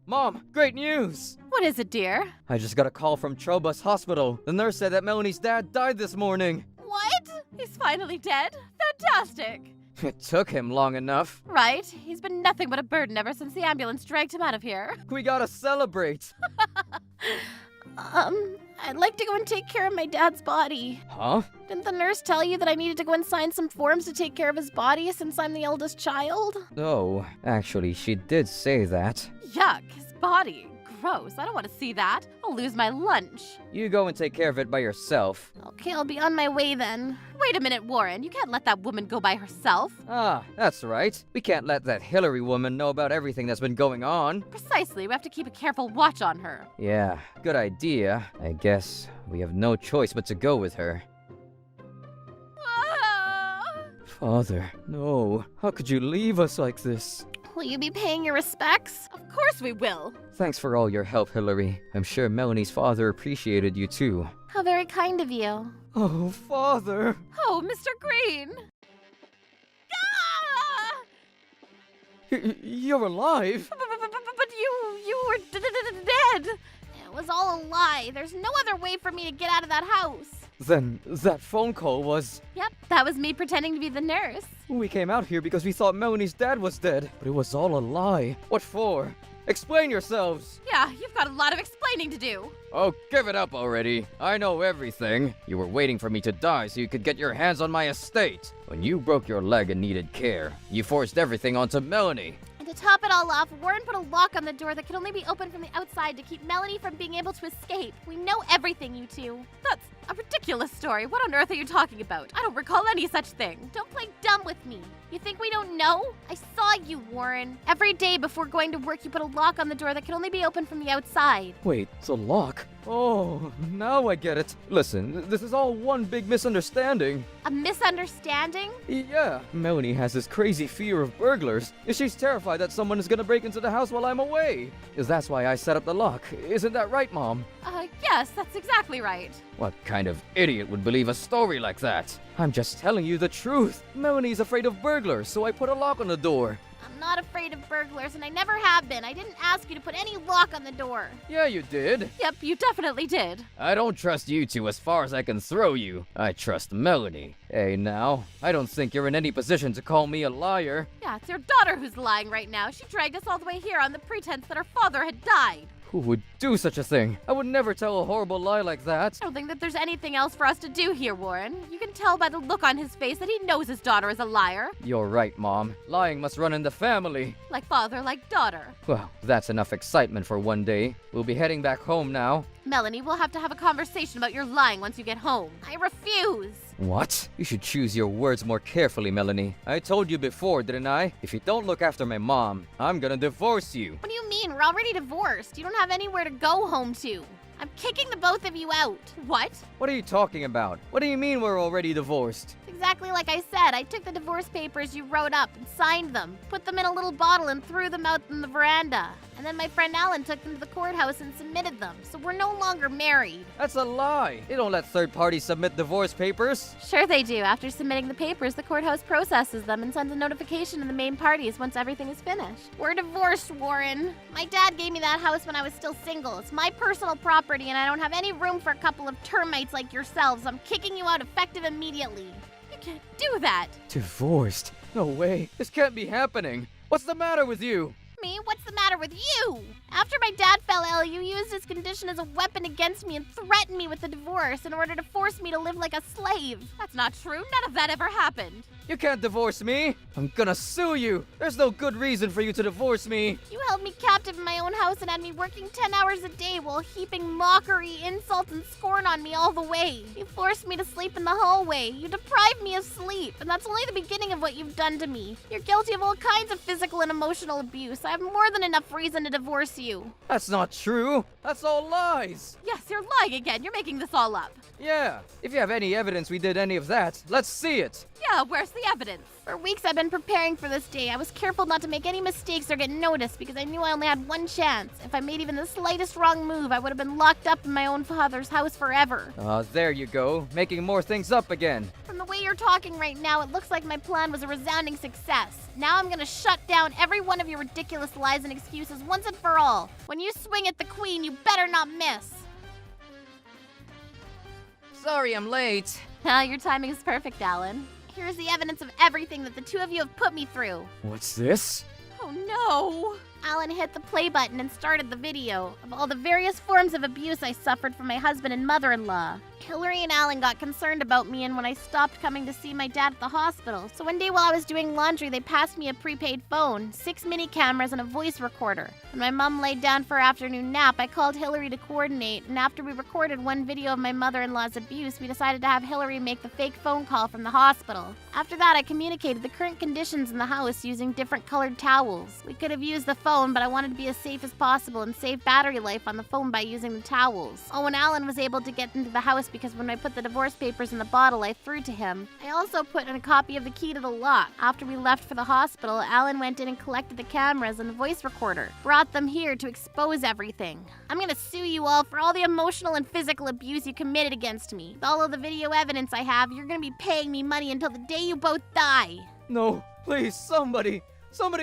Mom, great news! What is it, dear? I just got a call from Trobus Hospital. The nurse said that Melanie's dad died this morning. What? He's finally dead? Fantastic! It took him long enough. Right. He's been nothing but a burden ever since the ambulance dragged him out of here. We gotta celebrate. I'd like to go and take care of my dad's body. Huh? Didn't the nurse tell you that I needed to go and sign some forms to take care of his body since I'm the eldest child? Oh, actually, she did say that. Yuck, his body. Gross, I don't want to see that. I'll lose my lunch. You go and take care of it by yourself. Okay, I'll be on my way then. Wait a minute, Warren. You can't let that woman go by herself. Ah, that's right. We can't let that Hillary woman know about everything that's been going on. Precisely, we have to keep a careful watch on her. Yeah, good idea. I guess we have no choice but to go with her. Ah! Father, no. How could you leave us like this? Will you be paying your respects? Of course we will. Thanks for all your help, Hillary. I'm sure Melanie's father appreciated you too. How very kind of you. Oh, Father! Oh, Mr. Green! Ah! You're alive? But you were dead. It was all a lie. There's no other way for me to get out of that house. Then that phone call was... Yep, that was me pretending to be the nurse. We came out here because we thought Melanie's dad was dead, but it was all a lie. What for? Explain yourselves! Yeah, you've got a lot of explaining to do. Oh, give it up already. I know everything. You were waiting for me to die so you could get your hands on my estate. When you broke your leg and needed care, you forced everything onto Melanie. And to top it all off, Warren put a lock on the door that could only be opened from the outside to keep Melanie from being able to escape. We know everything, you two. That's a ridiculous story. What on earth are you talking about? I don't recall any such thing. Don't play dumb with me. You think we don't know? I saw you, Warren. Every day before going to work, you put a lock on the door that could only be opened from the outside. Wait, it's a lock? Oh, now I get it. Listen, this is all one big misunderstanding. A misunderstanding? Yeah, Melanie has this crazy fear of burglars. She's terrified that someone is gonna break into the house while I'm away. That's why I set up the lock. Isn't that right, Mom? Yes, that's exactly right. What kind of idiot would believe a story like that? I'm just telling you the truth. Melanie's afraid of burglars, so I put a lock on the door. I'm not afraid of burglars, and I never have been. I didn't ask you to put any lock on the door. Yeah, you did. Yep, you definitely did. I don't trust you two as far as I can throw you. I trust Melanie. Hey, now, I don't think you're in any position to call me a liar. Yeah, it's your daughter who's lying right now. She dragged us all the way here on the pretense that her father had died. Who would do such a thing? I would never tell a horrible lie like that. I don't think that there's anything else for us to do here, Warren. You can tell by the look on his face that he knows his daughter is a liar. You're right, Mom. Lying must run in the family. Like father, like daughter. Well, that's enough excitement for one day. We'll be heading back home now. Melanie, we'll have to have a conversation about your lying once you get home. I refuse. What? You should choose your words more carefully, Melanie. I told you before, didn't I? If you don't look after my mom, I'm gonna divorce you. What do you mean? We're already divorced. You don't have anywhere to go home to. I'm kicking the both of you out. What? What are you talking about? What do you mean we're already divorced? Exactly like I said, I took the divorce papers you wrote up and signed them, put them in a little bottle and threw them out in the veranda. And then my friend Alan took them to the courthouse and submitted them, so we're no longer married. That's a lie. They don't let third parties submit divorce papers. Sure they do. After submitting the papers, the courthouse processes them and sends a notification to the main parties once everything is finished. We're divorced, Warren. My dad gave me that house when I was still single. It's my personal property and I don't have any room for a couple of termites like yourselves. I'm kicking you out effective immediately. You can't do that. Divorced? No way. This can't be happening. What's the matter with you? Me? What's the matter with you? After my dad fell ill, you used his condition as a weapon against me and threatened me with a divorce in order to force me to live like a slave. That's not true. None of that ever happened. You can't divorce me. I'm gonna sue you. There's no good reason for you to divorce me. You held me captive in my own house and had me working 10 hours a day while heaping mockery, insult, and scorn on me all the way. You forced me to sleep in the hallway. You deprived me of sleep, and that's only the beginning of what you've done to me. You're guilty of all kinds of physical and emotional abuse. I have more than enough reason to divorce you. That's not true. That's all lies. Yes, you're lying again. You're making this all up. Yeah. If you have any evidence we did any of that, let's see it. Yeah, where's the evidence? For weeks I've been preparing for this day. I was careful not to make any mistakes or get noticed because I knew I only had one chance. If I made even the slightest wrong move, I would have been locked up in my own father's house forever. There you go. Making more things up again. From the way you're talking right now, it looks like my plan was a resounding success. Now I'm gonna shut down every one of your ridiculous lies and excuses once and for all. When you swing at the queen, you better not miss. Sorry I'm late. Your timing is perfect, Alan. Here's the evidence of everything that the two of you have put me through. What's this? Oh no! Alan hit the play button and started the video of all the various forms of abuse I suffered from my husband and mother-in-law. Hillary and Alan got concerned about me and when I stopped coming to see my dad at the hospital. So one day while I was doing laundry, they passed me a prepaid phone, 6 mini cameras, and a voice recorder. When my mom laid down for her afternoon nap, I called Hillary to coordinate, and after we recorded one video of my mother-in-law's abuse, we decided to have Hillary make the fake phone call from the hospital. After that, I communicated the current conditions in the house using different colored towels. We could have used the phone, but I wanted to be as safe as possible and save battery life on the phone by using the towels. Oh, and Alan was able to get into the house because when I put the divorce papers in the bottle I threw to him, I also put in a copy of the key to the lock. After we left for the hospital, Alan went in and collected the cameras and the voice recorder, brought them here to expose everything. I'm gonna sue you all for all the emotional and physical abuse you committed against me. With all of the video evidence I have, you're gonna be paying me money until the day you both die. No, please, somebody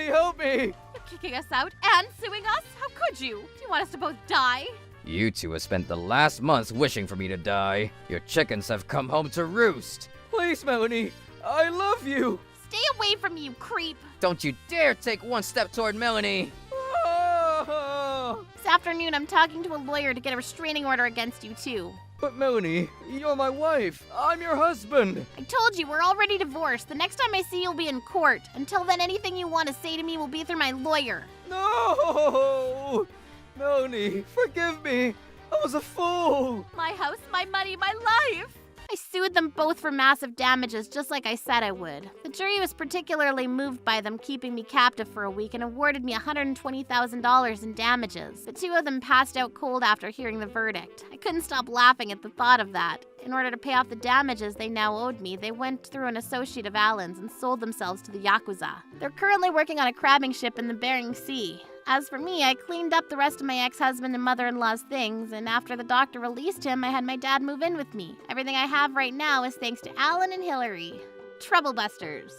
help me. You're kicking us out and suing us? How could you? Do you want us to both die? You two have spent the last months wishing for me to die. Your chickens have come home to roost. Please, Melanie, I love you. Stay away from me, you creep. Don't you dare take one step toward Melanie. Ah! This afternoon, I'm talking to a lawyer to get a restraining order against you, too. But Melanie, you're my wife. I'm your husband. I told you, we're already divorced. The next time I see you, you'll be in court. Until then, anything you want to say to me will be through my lawyer. No! Melanie, forgive me. I was a fool. My house, my money, my life. I sued them both for massive damages, just like I said I would. The jury was particularly moved by them keeping me captive for a week and awarded me $120,000 in damages. The two of them passed out cold after hearing the verdict. I couldn't stop laughing at the thought of that. In order to pay off the damages they now owed me, they went through an associate of Alan's and sold themselves to the Yakuza. They're currently working on a crabbing ship in the Bering Sea. As for me, I cleaned up the rest of my ex-husband and mother-in-law's things, and after the doctor released him, I had my dad move in with me. Everything I have right now is thanks to Alan and Hillary. Troublebusters.